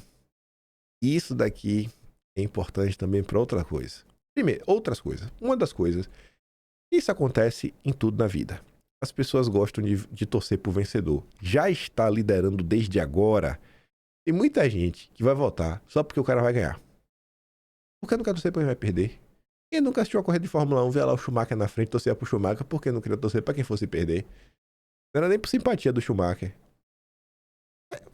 Isso daqui é importante também para outra coisa. Primeiro, outras coisas. Uma das coisas, isso acontece em tudo na vida. As pessoas gostam de torcer pro vencedor. Já está liderando desde agora. Tem muita gente que vai votar só porque o cara vai ganhar. Porque não quer torcer porque ele vai perder. Quem nunca assistiu a corrida de Fórmula 1, via lá o Schumacher na frente, torcia pro Schumacher, porque não queria torcer pra quem fosse perder. Não era nem por simpatia do Schumacher.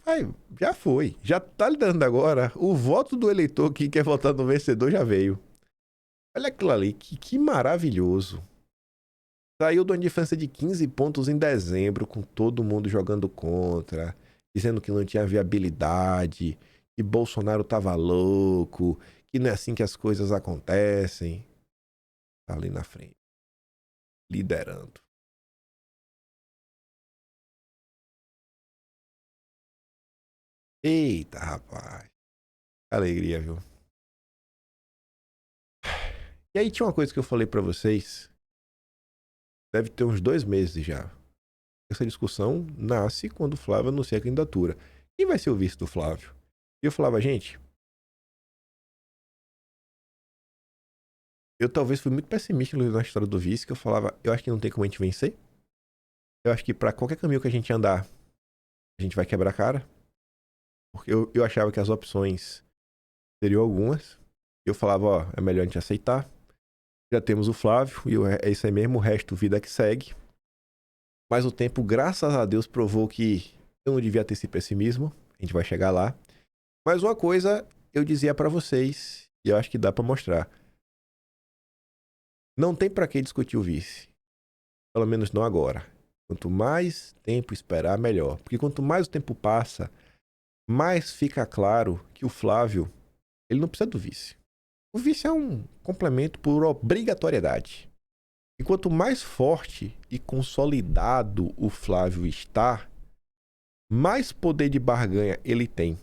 Vai, já foi. Já tá lidando agora. O voto do eleitor que quer votar no vencedor já veio. Olha aquilo ali, que maravilhoso. Saiu de uma diferença de 15 pontos em dezembro, com todo mundo jogando contra, dizendo que não tinha viabilidade, que Bolsonaro tava louco, que não é assim que as coisas acontecem. Tá ali na frente, liderando. Eita, rapaz. Alegria, viu? E aí tinha uma coisa que eu falei pra vocês, deve ter uns 2 meses já. Essa discussão nasce quando o Flávio anuncia a candidatura. Quem vai ser o vice do Flávio? E eu falava, gente, eu talvez fui muito pessimista na história do vice, que eu falava, eu acho que não tem como a gente vencer. Eu acho que pra qualquer caminho que a gente andar, a gente vai quebrar a cara. Porque eu achava que as opções seriam algumas. Eu falava, ó, é melhor a gente aceitar. Já temos o Flávio, e é isso aí mesmo, o resto, vida que segue. Mas o tempo, graças a Deus, provou que eu não devia ter esse pessimismo. A gente vai chegar lá. Mas uma coisa eu dizia pra vocês, e eu acho que dá pra mostrar. Não tem pra que discutir o vice. Pelo menos não agora. Quanto mais tempo esperar, melhor. Porque quanto mais o tempo passa, mais fica claro que o Flávio, ele não precisa do vice. O vice é um complemento por obrigatoriedade. E quanto mais forte e consolidado o Flávio está, mais poder de barganha ele tem.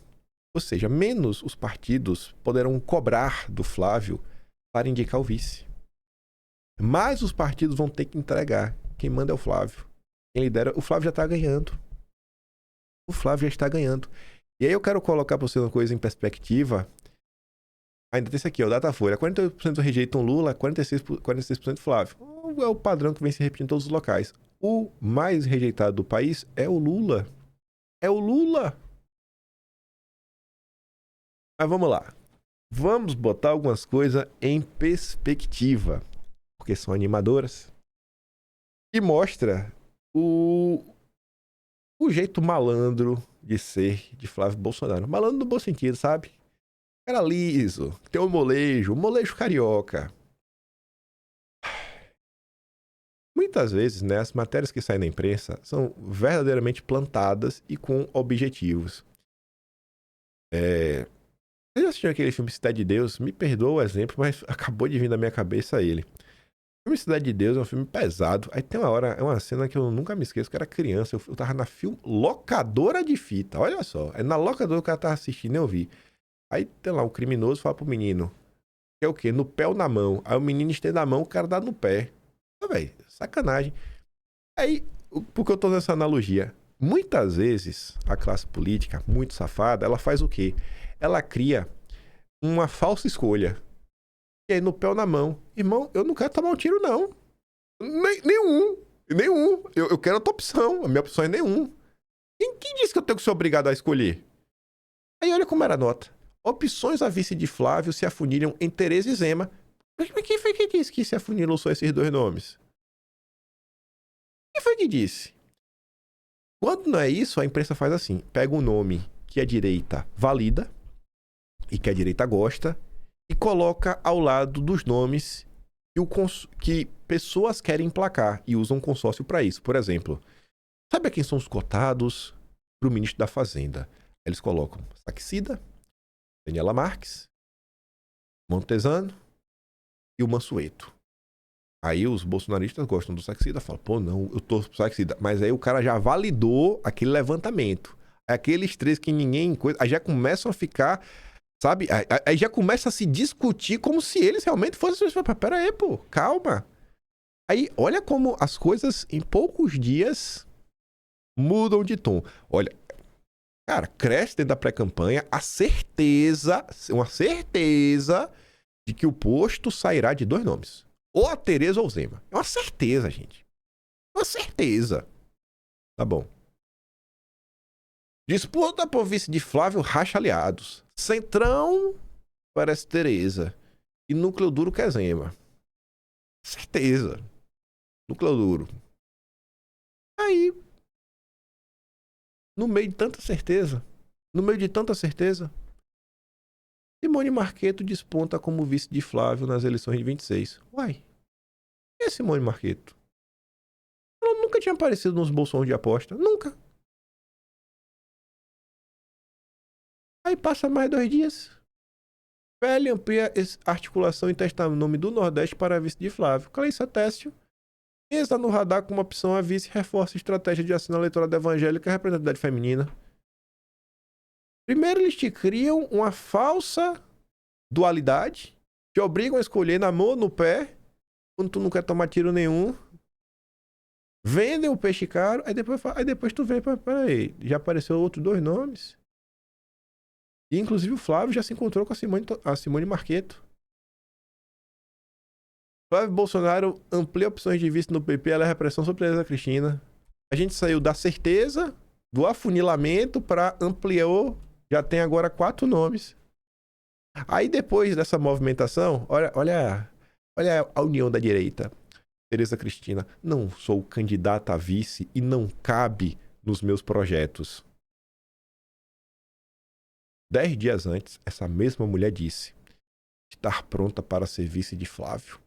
Ou seja, menos os partidos poderão cobrar do Flávio para indicar o vice. Mais os partidos vão ter que entregar. Quem manda é o Flávio. Quem lidera, o Flávio já está ganhando. O Flávio já está ganhando. E aí eu quero colocar para você uma coisa em perspectiva. Ainda tem isso aqui, ó, Datafolha. 48% rejeitam Lula, 46% Flávio. É o padrão que vem se repetindo em todos os locais. O mais rejeitado do país é o Lula. É o Lula. Mas vamos lá. Vamos botar algumas coisas em perspectiva. Porque são animadoras. E mostra o jeito malandro de ser de Flávio Bolsonaro. Malandro no bom sentido, sabe? Cara liso, tem um molejo carioca. Muitas vezes, né, as matérias que saem na imprensa são verdadeiramente plantadas e com objetivos. Vocês já assistiram aquele filme Cidade de Deus? Me perdoa o exemplo, mas acabou de vir na minha cabeça ele. O filme Cidade de Deus é um filme pesado. Aí tem uma hora, é uma cena que eu nunca me esqueço, que eu era criança, eu tava na locadora de fita, olha só. É na locadora que o cara tava assistindo, eu vi. Aí tem lá um criminoso, fala pro menino, que é o quê? No pé ou na mão? Aí o menino estende a mão, o cara dá no pé. Ah, velho, sacanagem. Aí, por que eu tô nessa analogia? Muitas vezes, a classe política, muito safada, ela faz o quê? Ela cria uma falsa escolha. E aí, no pé ou na mão? Irmão, eu não quero tomar um tiro, não. Nenhum. Eu quero a tua opção. A minha opção é nenhum. Quem disse que eu tenho que ser obrigado a escolher? Aí, olha como era a nota. Opções a vice de Flávio se afunilham em Tereza e Zema. Mas quem foi que disse que se afunilou só esses dois nomes? Quem foi que disse? Quando não é isso, a imprensa faz assim. Pega um nome que a direita valida e que a direita gosta e coloca ao lado dos nomes que pessoas querem emplacar e usam um consórcio para isso. Por exemplo, sabe quem são os cotados para o ministro da Fazenda? Eles colocam Saxida, Daniela Marques, Montesano e o Mansueto. Aí os bolsonaristas gostam do Saxida, falam, pô, não, eu torço pro Saxida. Mas aí o cara já validou aquele levantamento. Aqueles três que ninguém... Aí já começam a ficar, sabe? Aí já começa a se discutir como se eles realmente fossem... Pera aí, pô, calma. Aí, olha como as coisas em poucos dias mudam de tom. Olha, cara, cresce dentro da pré-campanha uma certeza de que o posto sairá de dois nomes. Ou a Tereza ou o Zema. É uma certeza, gente. Uma certeza. Tá bom. Disputa por vice de Flávio racha aliados. Centrão parece Tereza. E núcleo duro que é Zema. Certeza. Núcleo duro. Aí, no meio de tanta certeza, Simone Marqueto desponta como vice de Flávio nas eleições de 26. Uai, quem é Simone Marqueto? Ela nunca tinha aparecido nos bolsões de aposta. Nunca. Aí passa mais 2 dias. PL amplia articulação e testa o nome do Nordeste para vice de Flávio. Cleissa Tessio está no radar como opção a vice, reforça a estratégia de assinar a eleitorado evangélica e a representatividade feminina. Primeiro eles te criam uma falsa dualidade, te obrigam a escolher na mão ou no pé, quando tu não quer tomar tiro nenhum. Vendem o peixe caro, aí depois tu vê, peraí, já apareceu outros 2 nomes. E inclusive o Flávio já se encontrou com a Simone Marqueto. Flávio Bolsonaro amplia opções de vice no PP, ela é repressão sobre a Tereza Cristina. A gente saiu da certeza, do afunilamento para ampliar, já tem agora 4 nomes. Aí depois dessa movimentação, olha a união da direita. Tereza Cristina, não sou candidata a vice e não cabe nos meus projetos. 10 dias antes, essa mesma mulher disse estar pronta para ser vice de Flávio.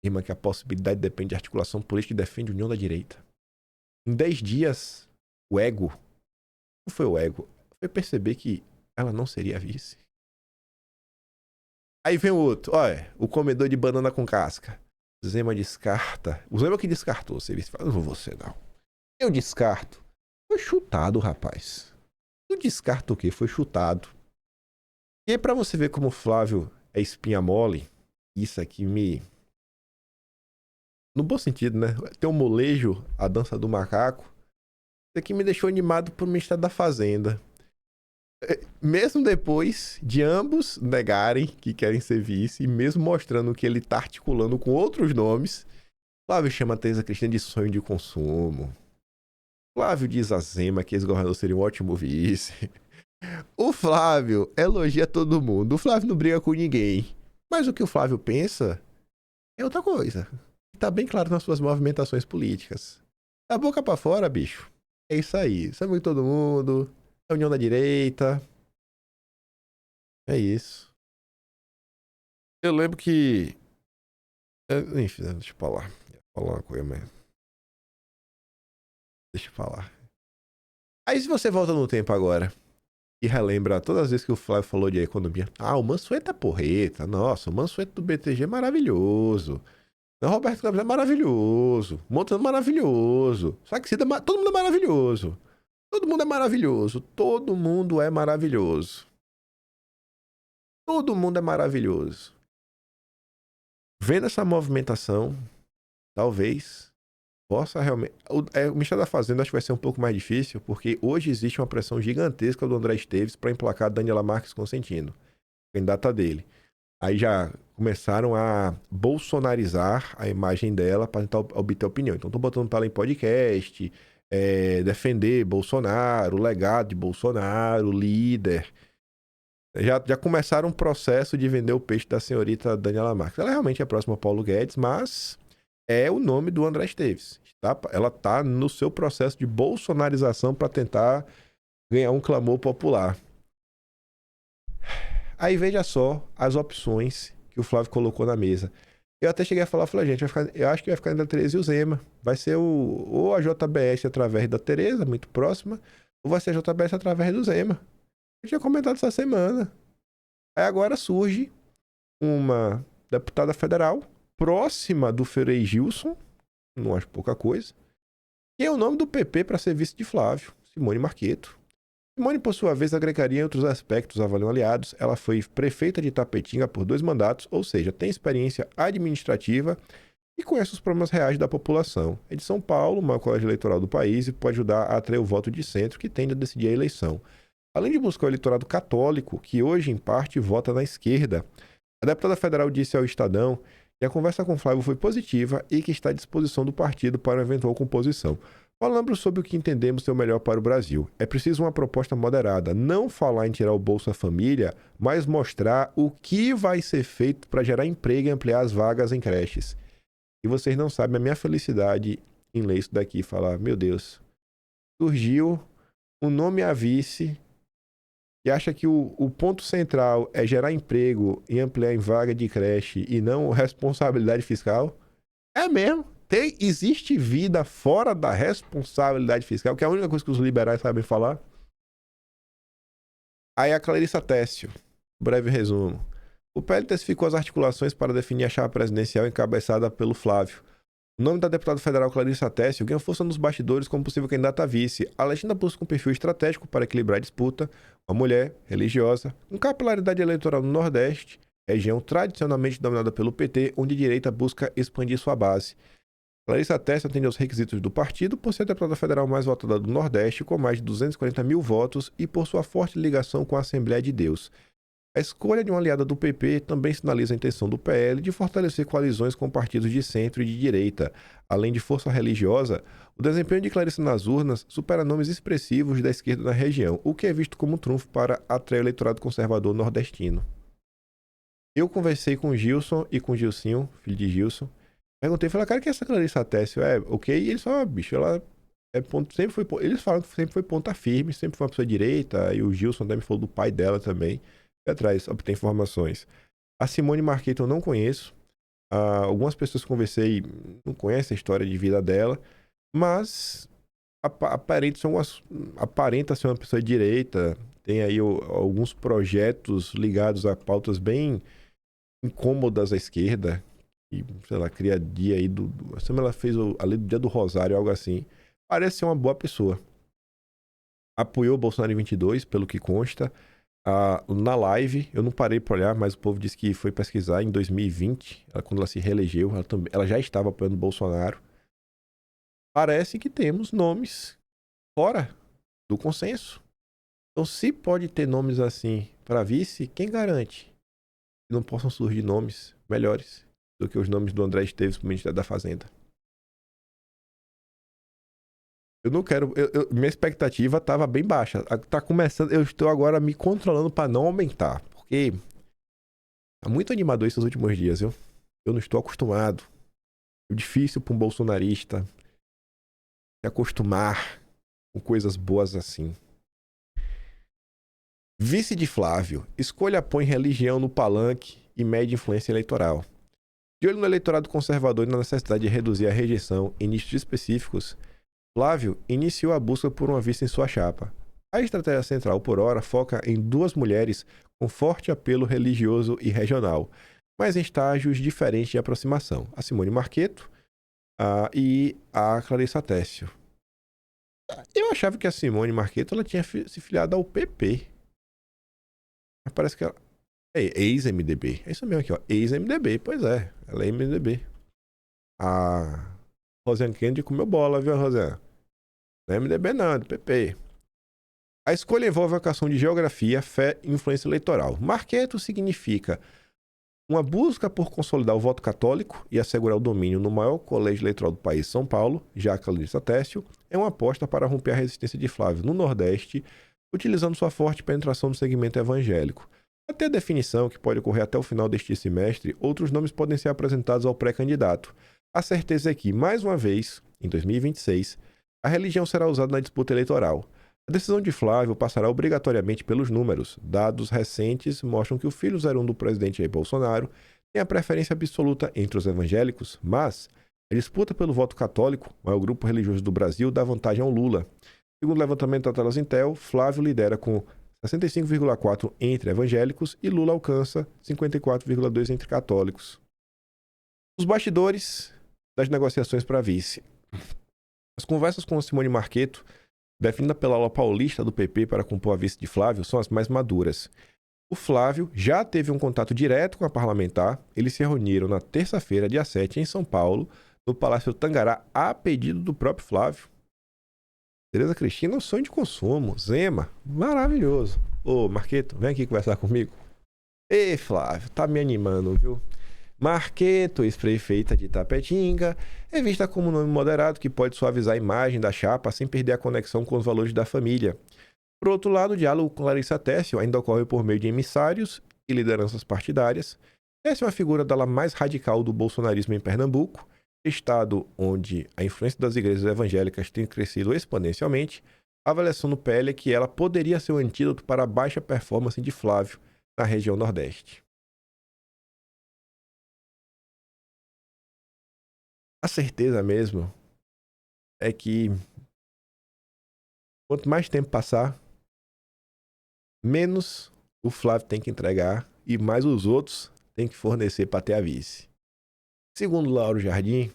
Irmã, que a possibilidade depende de articulação política e defende a união da direita. Em 10 dias, o ego, não foi o ego, foi perceber que ela não seria vice. Aí vem o outro, olha, o comedor de banana com casca. Zema descarta. O Zema que descartou ser vice. Não vou você, não. Eu descarto. Foi chutado, rapaz. Eu descarto o quê? Foi chutado. E aí, pra você ver como o Flávio é espinha mole, isso aqui me... No bom sentido, né? Tem um molejo, a dança do macaco. Isso aqui me deixou animado pro Ministério da Fazenda. Mesmo depois de ambos negarem que querem ser vice, e mesmo mostrando que ele tá articulando com outros nomes, Flávio chama a Tereza Cristina de sonho de consumo. Flávio diz a Zema que esse governador seria um ótimo vice. O Flávio elogia todo mundo. O Flávio não briga com ninguém. Mas o que o Flávio pensa é outra coisa. Tá bem claro nas suas movimentações políticas. Da boca pra fora, bicho. É isso aí. Sabe todo mundo. A união da direita. É isso. Eu lembro que... Enfim, deixa eu falar. Ia falar uma coisa, mas... Deixa eu falar. Aí se você volta no tempo agora e relembra todas as vezes que o Flávio falou de economia. Ah, o Mansueto é porreta. Nossa, o Mansueto do BTG é maravilhoso. O Roberto Campos é maravilhoso. Montano é maravilhoso. Saxida, todo mundo é maravilhoso. Todo mundo é maravilhoso. Todo mundo é maravilhoso. Todo mundo é maravilhoso. Vendo essa movimentação, talvez possa realmente... O Ministério da Fazenda acho que vai ser um pouco mais difícil, porque hoje existe uma pressão gigantesca do André Esteves para emplacar a Daniela Marques Consentino, candidata dele. Aí já começaram a bolsonarizar a imagem dela para tentar obter opinião. Então, estão botando para ela em podcast, defender Bolsonaro, o legado de Bolsonaro, líder. Já começaram um processo de vender o peixe da senhorita Daniela Marques. Ela realmente é próxima ao Paulo Guedes, mas é o nome do André Esteves. Ela está no seu processo de bolsonarização para tentar ganhar um clamor popular. Aí veja só as opções que o Flávio colocou na mesa. Eu até cheguei a falar, gente, eu acho que vai ficar entre a Tereza e o Zema. Vai ser ou a JBS através da Tereza, muito próxima, ou vai ser a JBS através do Zema. Eu tinha comentado essa semana. Aí agora surge uma deputada federal próxima do Frei Gilson, não acho pouca coisa, que é o nome do PP para ser vice de Flávio, Simone Marqueto. Simone, por sua vez, agregaria em outros aspectos, avaliam aliados. Ela foi prefeita de Tapetinga por 2 mandatos, ou seja, tem experiência administrativa e conhece os problemas reais da população. É de São Paulo, o maior colégio eleitoral do país, e pode ajudar a atrair o voto de centro, que tende a decidir a eleição. Além de buscar o eleitorado católico, que hoje, em parte, vota na esquerda, a deputada federal disse ao Estadão que a conversa com Flávio foi positiva e que está à disposição do partido para uma eventual composição. Falamos sobre o que entendemos ser o melhor para o Brasil. É preciso uma proposta moderada, não falar em tirar o Bolsa Família, mas mostrar o que vai ser feito para gerar emprego e ampliar as vagas em creches. E vocês não sabem a minha felicidade em ler isso daqui e falar, meu Deus, surgiu um nome a vice e acha que o ponto central é gerar emprego e ampliar em vaga de creche e não responsabilidade fiscal. É mesmo. Existe vida fora da responsabilidade fiscal, que é a única coisa que os liberais sabem falar. Aí a Clarissa Tessio, breve resumo. O PL intensificou as articulações para definir a chapa presidencial encabeçada pelo Flávio. O nome da deputada federal Clarissa Tessio ganhou força nos bastidores como possível candidata a vice. A legenda busca um perfil estratégico para equilibrar a disputa. Uma mulher, religiosa, com capilaridade eleitoral no Nordeste, região tradicionalmente dominada pelo PT, onde a direita busca expandir sua base. Clarissa Tessio atende aos requisitos do partido por ser a deputada federal mais votada do Nordeste, com mais de 240 mil votos e por sua forte ligação com a Assembleia de Deus. A escolha de uma aliada do PP também sinaliza a intenção do PL de fortalecer coalizões com partidos de centro e de direita. Além de força religiosa, o desempenho de Clarissa nas urnas supera nomes expressivos da esquerda na região, o que é visto como um trunfo para atrair o eleitorado conservador nordestino. Eu conversei com o Gilson e com o Gilcinho, filho de Gilson. Perguntei, falei, cara, que essa Clarissa Tessio é ok? E eles falaram, bicho, ela é ponto, sempre foi, eles falam que sempre foi ponta firme, sempre foi uma pessoa direita, e o Gilson também falou do pai dela também. Atrás, obter informações. A Simone Marqueto eu não conheço. Algumas pessoas que conversei não conhecem a história de vida dela, mas aparenta ser uma pessoa de direita. Tem aí alguns projetos ligados a pautas bem incômodas à esquerda. E, sei lá, cria dia aí ela fez a lei do Dia do Rosário, algo assim. Parece ser uma boa pessoa. Apoiou o Bolsonaro em 22, pelo que consta. Na live, eu não parei para olhar, mas o povo disse que foi pesquisar em 2020, quando ela se reelegeu, ela já estava apoiando o Bolsonaro. Parece que temos nomes fora do consenso. Então, se pode ter nomes assim para vice, quem garante que não possam surgir nomes melhores do que os nomes do André Esteves para o Ministério da Fazenda? Eu não quero. Minha expectativa estava bem baixa. Tá começando. Eu estou agora me controlando para não aumentar. Porque tá muito animador esses últimos dias, viu? Eu não estou acostumado. É difícil para um bolsonarista se acostumar com coisas boas assim. Vice de Flávio. Escolha põe religião no palanque e mede influência eleitoral. De olho no eleitorado conservador e na necessidade de reduzir a rejeição em nichos específicos, Flávio iniciou a busca por uma vice em sua chapa. A estratégia central, por hora, foca em duas mulheres com forte apelo religioso e regional, mas em estágios diferentes de aproximação. A Simone Marqueto e a Clarissa Tessio. Eu achava que a Simone Marqueto ela tinha se filiado ao PP. Mas parece que ela é ex-MDB. É isso mesmo aqui, ó. Ex-MDB. Pois é, ela é MDB. A Rosiane Kennedy comeu bola, viu, Rosiane? Não é MDB não, é do PP. A escolha envolve a vocação de geografia, fé e influência eleitoral. Marqueto significa uma busca por consolidar o voto católico e assegurar o domínio no maior colégio eleitoral do país, São Paulo. Já a Clarissa Tessio é uma aposta para romper a resistência de Flávio no Nordeste, utilizando sua forte penetração no segmento evangélico. Até a definição, que pode ocorrer até o final deste semestre, outros nomes podem ser apresentados ao pré-candidato. A certeza é que, mais uma vez, em 2026, a religião será usada na disputa eleitoral. A decisão de Flávio passará obrigatoriamente pelos números. Dados recentes mostram que o filho 01 do presidente Jair Bolsonaro tem a preferência absoluta entre os evangélicos, mas a disputa pelo voto católico, o maior grupo religioso do Brasil, dá vantagem ao Lula. Segundo o levantamento da Telas Intel, Flávio lidera com 65,4% entre evangélicos e Lula alcança 54,2% entre católicos. Os bastidores das negociações para vice. As conversas com Simone Marqueto, definida pela ala paulista do PP para compor a vice de Flávio, são as mais maduras. O Flávio já teve um contato direto com a parlamentar. Eles se reuniram na terça-feira, dia 7, em São Paulo, no Palácio Tangará, a pedido do próprio Flávio. Tereza Cristina é um sonho de consumo. Zema, maravilhoso. Ô, Marqueto, vem aqui conversar comigo. Ei, Flávio, tá me animando, viu? Marqueto, ex-prefeita de Itapetinga, é vista como um nome moderado que pode suavizar a imagem da chapa sem perder a conexão com os valores da família. Por outro lado, o diálogo com Clarissa Tessio ainda ocorre por meio de emissários e lideranças partidárias. Essa é uma figura da ala mais radical do bolsonarismo em Pernambuco estado onde a influência das igrejas evangélicas tem crescido exponencialmente, a avaliação do PL é que ela poderia ser um antídoto para a baixa performance de Flávio na região Nordeste. A certeza mesmo é que quanto mais tempo passar, menos o Flávio tem que entregar e mais os outros têm que fornecer para ter a vice. Segundo Lauro Jardim,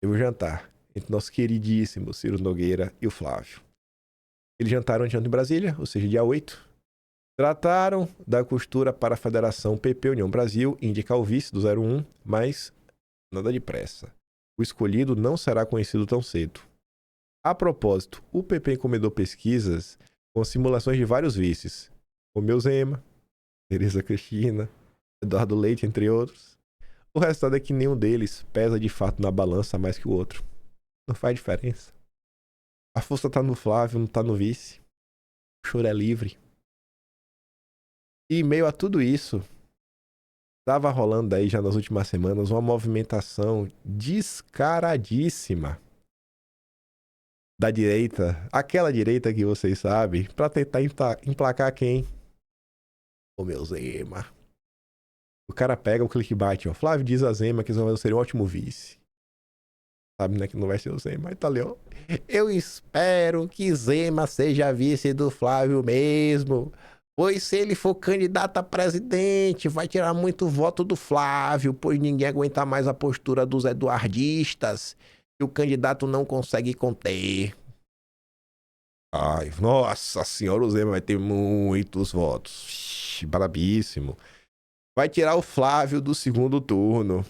teve um jantar entre nosso queridíssimo Ciro Nogueira e o Flávio. Eles jantaram ontem em Brasília, ou seja, dia 8. Trataram da costura para a Federação PP União Brasil indicar o vice do 01, mas nada de pressa. O escolhido não será conhecido tão cedo. A propósito, o PP encomendou pesquisas com simulações de vários vices. Romeu Zema, Tereza Cristina, Eduardo Leite, entre outros. O resultado é que nenhum deles pesa de fato na balança mais que o outro. Não faz diferença. A força tá no Flávio, não tá no vice. O choro é livre. E em meio a tudo isso, estava rolando aí já nas últimas semanas uma movimentação descaradíssima da direita, aquela direita que vocês sabem, para tentar emplacar quem? O meu Zema. O cara pega o clickbait, ó. Flávio diz a Zema que Zema seria um ótimo vice. Sabe, né, que não vai ser o Zema, mas tá ali, ó. Eu espero que Zema seja vice do Flávio mesmo. Pois se ele for candidato a presidente, vai tirar muito voto do Flávio, pois ninguém aguenta mais a postura dos eduardistas, que o candidato não consegue conter. Ai, nossa senhora, o Zema vai ter muitos votos. Brabíssimo. Vai tirar o Flávio do segundo turno.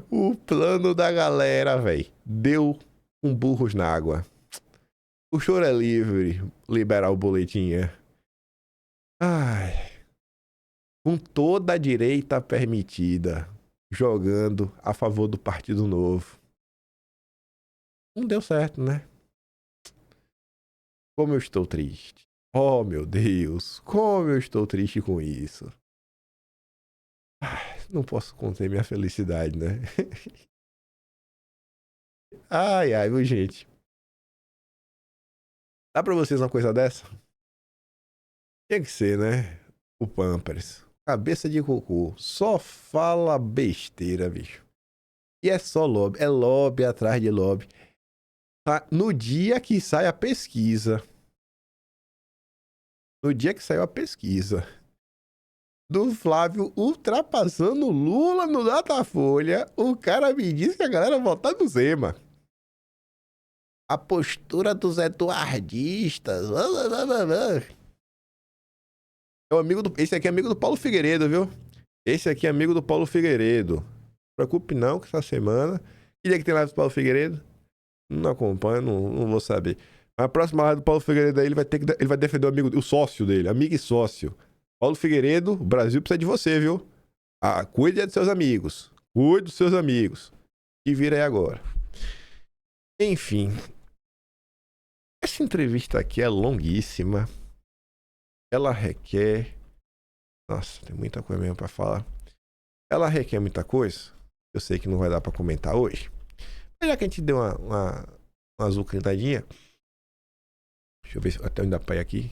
O plano da galera, velho, deu com burros na água. O choro é livre, liberar o boletim. Ai. Com toda a direita permitida, jogando a favor do Partido Novo. Não deu certo, né? Como eu estou triste. Oh, meu Deus, como eu estou triste com isso. Ai, não posso conter minha felicidade, né? Ai, ai, viu, gente? Dá pra vocês uma coisa dessa? Tinha que ser, né? O Pampers. Cabeça de cocô. Só fala besteira, bicho. E é só lobby. É lobby atrás de lobby. Tá? No dia que sai a pesquisa. No dia que saiu a pesquisa. Do Flávio ultrapassando Lula no Datafolha. O cara me disse que a galera votar no Zema. A postura dos eduardistas. É o amigo do... Esse aqui é amigo do Paulo Figueiredo, viu? Esse aqui é amigo do Paulo Figueiredo. Não se preocupe não, que essa semana... Que dia que tem live do Paulo Figueiredo? Não acompanho, não vou saber. Mas a próxima live do Paulo Figueiredo aí, ele vai defender o amigo, o sócio dele, amigo e sócio. Paulo Figueiredo, o Brasil precisa de você, viu? Ah, cuide dos seus amigos. Cuide dos seus amigos. Que vira aí agora. Enfim. Essa entrevista aqui é longuíssima. Ela requer... Nossa, tem muita coisa mesmo pra falar. Ela requer muita coisa. Eu sei que não vai dar pra comentar hoje. Mas já que a gente deu uma azucrintadinha. Deixa eu ver se até ainda pai aqui.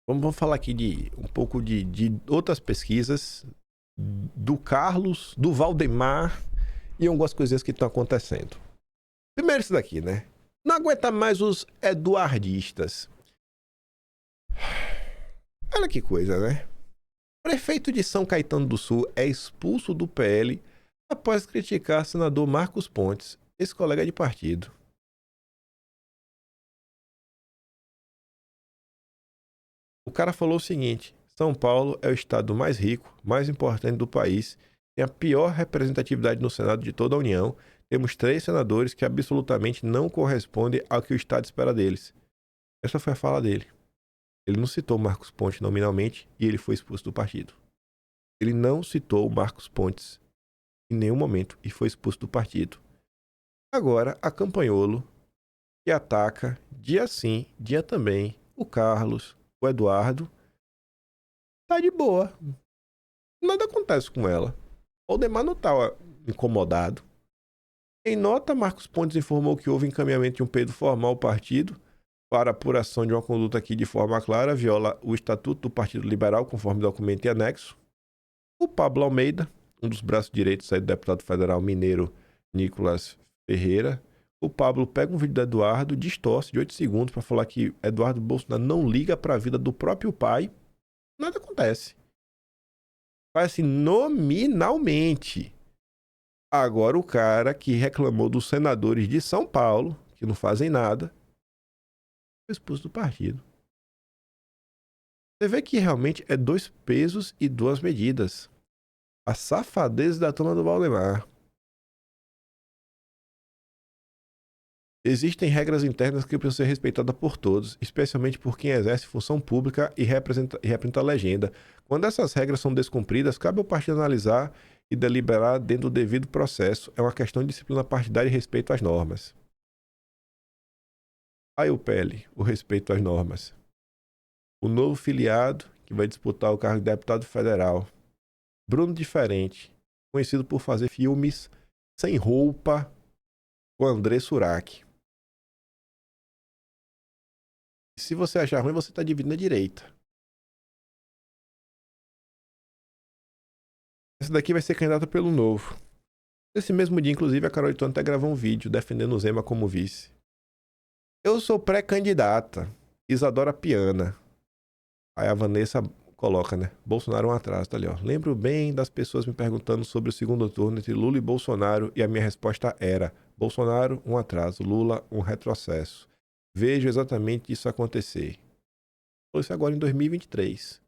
Vamos falar aqui de um pouco de outras pesquisas. Do Carlos, do Valdemar e algumas coisinhas que estão acontecendo. Primeiro isso daqui, né? Não aguenta mais os eduardistas. Olha que coisa, né? Prefeito de São Caetano do Sul é expulso do PL após criticar senador Marcos Pontes, ex-colega de partido. O cara falou o seguinte: São Paulo é o estado mais rico, mais importante do país, tem a pior representatividade no Senado de toda a União. Temos 3 senadores que absolutamente não correspondem ao que o estado espera deles. Essa foi a fala dele. Ele não citou Marcos Pontes nominalmente e ele foi expulso do partido. Ele não citou Marcos Pontes em nenhum momento e foi expulso do partido. Agora, a Campanholo, que ataca dia sim, dia também, o Carlos, o Eduardo, tá de boa. Nada acontece com ela. Valdemar não tá incomodado. Em nota, Marcos Pontes informou que houve encaminhamento de um pedido formal ao partido para apuração de uma conduta que, de forma clara, viola o Estatuto do Partido Liberal, conforme documento e anexo. O Pablo Almeida, um dos braços direitos aí do deputado federal mineiro Nicolas Ferreira, o Pablo pega um vídeo do Eduardo, distorce de 8 segundos para falar que Eduardo Bolsonaro não liga para a vida do próprio pai. Nada acontece. Faz assim nominalmente. Agora o cara que reclamou dos senadores de São Paulo, que não fazem nada, foi expulso do partido. Você vê que realmente é 2 pesos e 2 medidas. A safadeza da turma do Valdemar. Existem regras internas que precisam ser respeitadas por todos, especialmente por quem exerce função pública e representa a legenda. Quando essas regras são descumpridas, cabe ao partido analisar e deliberar dentro do devido processo. É uma questão de disciplina partidária e respeito às normas. Aí o PL, o respeito às normas. O novo filiado que vai disputar o cargo de deputado federal, Bruno Diferente, conhecido por fazer filmes sem roupa com André Surak. Se você achar ruim, você está dividindo a direita. Essa daqui vai ser candidata pelo Novo. Nesse mesmo dia, inclusive, a Carol Itone até gravou um vídeo defendendo o Zema como vice. Eu sou pré-candidata. Isadora Piana. Aí a Vanessa coloca, né? Bolsonaro um atraso, tá ali, ó. Lembro bem das pessoas me perguntando sobre o segundo turno entre Lula e Bolsonaro e a minha resposta era: Bolsonaro um atraso, Lula um retrocesso. Vejo exatamente isso acontecer. Falou isso agora em 2023.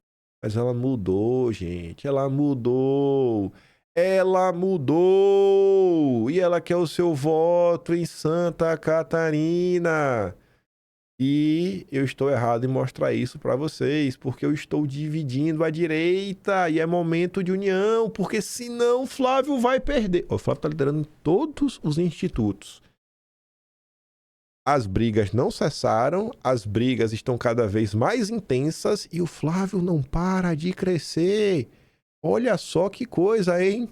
Mas ela mudou, gente. Ela mudou. Ela mudou. E ela quer o seu voto em Santa Catarina. E eu estou errado em mostrar isso para vocês, porque eu estou dividindo a direita e é momento de união, porque senão Flávio vai perder. O Flávio está liderando em todos os institutos. As brigas não cessaram, as brigas estão cada vez mais intensas e o Flávio não para de crescer. Olha só que coisa, hein?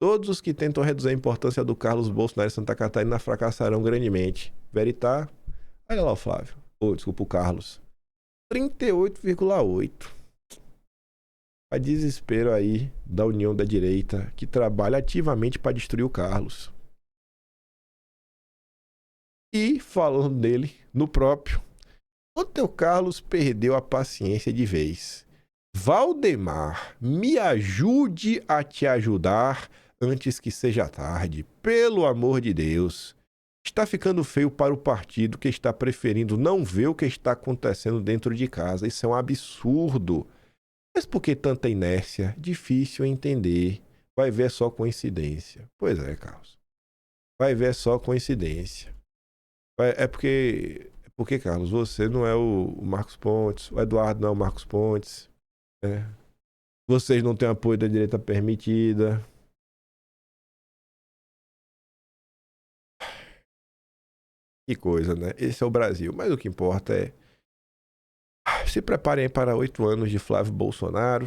Todos os que tentam reduzir a importância do Carlos Bolsonaro em Santa Catarina fracassarão grandemente. Veritá, olha lá o Flávio. Desculpa, o Carlos. 38,8. A desespero aí da união da direita, que trabalha ativamente para destruir o Carlos. E, falando dele, no próprio, ontem o Carlos perdeu a paciência de vez. Valdemar, me ajude a te ajudar antes que seja tarde. Pelo amor de Deus. Está ficando feio para o partido que está preferindo não ver o que está acontecendo dentro de casa. Isso é um absurdo. Mas por que tanta inércia? Difícil entender. Vai ver só coincidência. Pois é, Carlos. Vai ver só coincidência. É porque, Carlos, você não é o Marcos Pontes, o Eduardo não é o Marcos Pontes, né? Vocês não têm apoio da direita permitida. Que coisa, né? Esse é o Brasil. Mas o que importa é... Se preparem para 8 anos de Flávio Bolsonaro.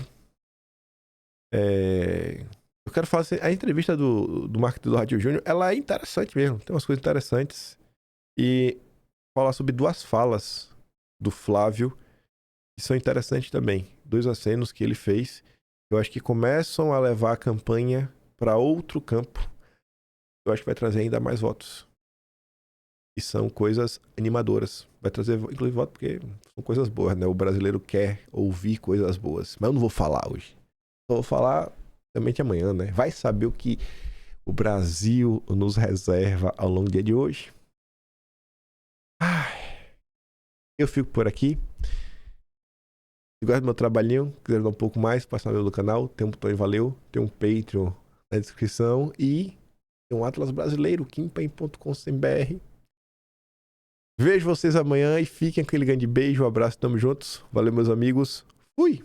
Eu quero falar assim, a entrevista do Marco do Rádio Júnior, ela é interessante mesmo. Tem umas coisas interessantes. E falar sobre 2 falas do Flávio que são interessantes também. 2 acenos que ele fez. Eu acho que começam a levar a campanha para outro campo. Eu acho que vai trazer ainda mais votos. E são coisas animadoras. Vai trazer, inclusive, voto porque são coisas boas, né? O brasileiro quer ouvir coisas boas. Mas eu não vou falar hoje. Só vou falar somente amanhã, né? Vai saber o que o Brasil nos reserva ao longo do dia de hoje. Eu fico por aqui. Se gosta do meu trabalhinho, quiser dar um pouco mais, passa no meu canal. Tem um botão de valeu, tem um Patreon na descrição e tem um Atlas Brasileiro, kimpen.com.br. Vejo vocês amanhã e fiquem com aquele grande beijo, um abraço, tamo juntos. Valeu, meus amigos. Fui!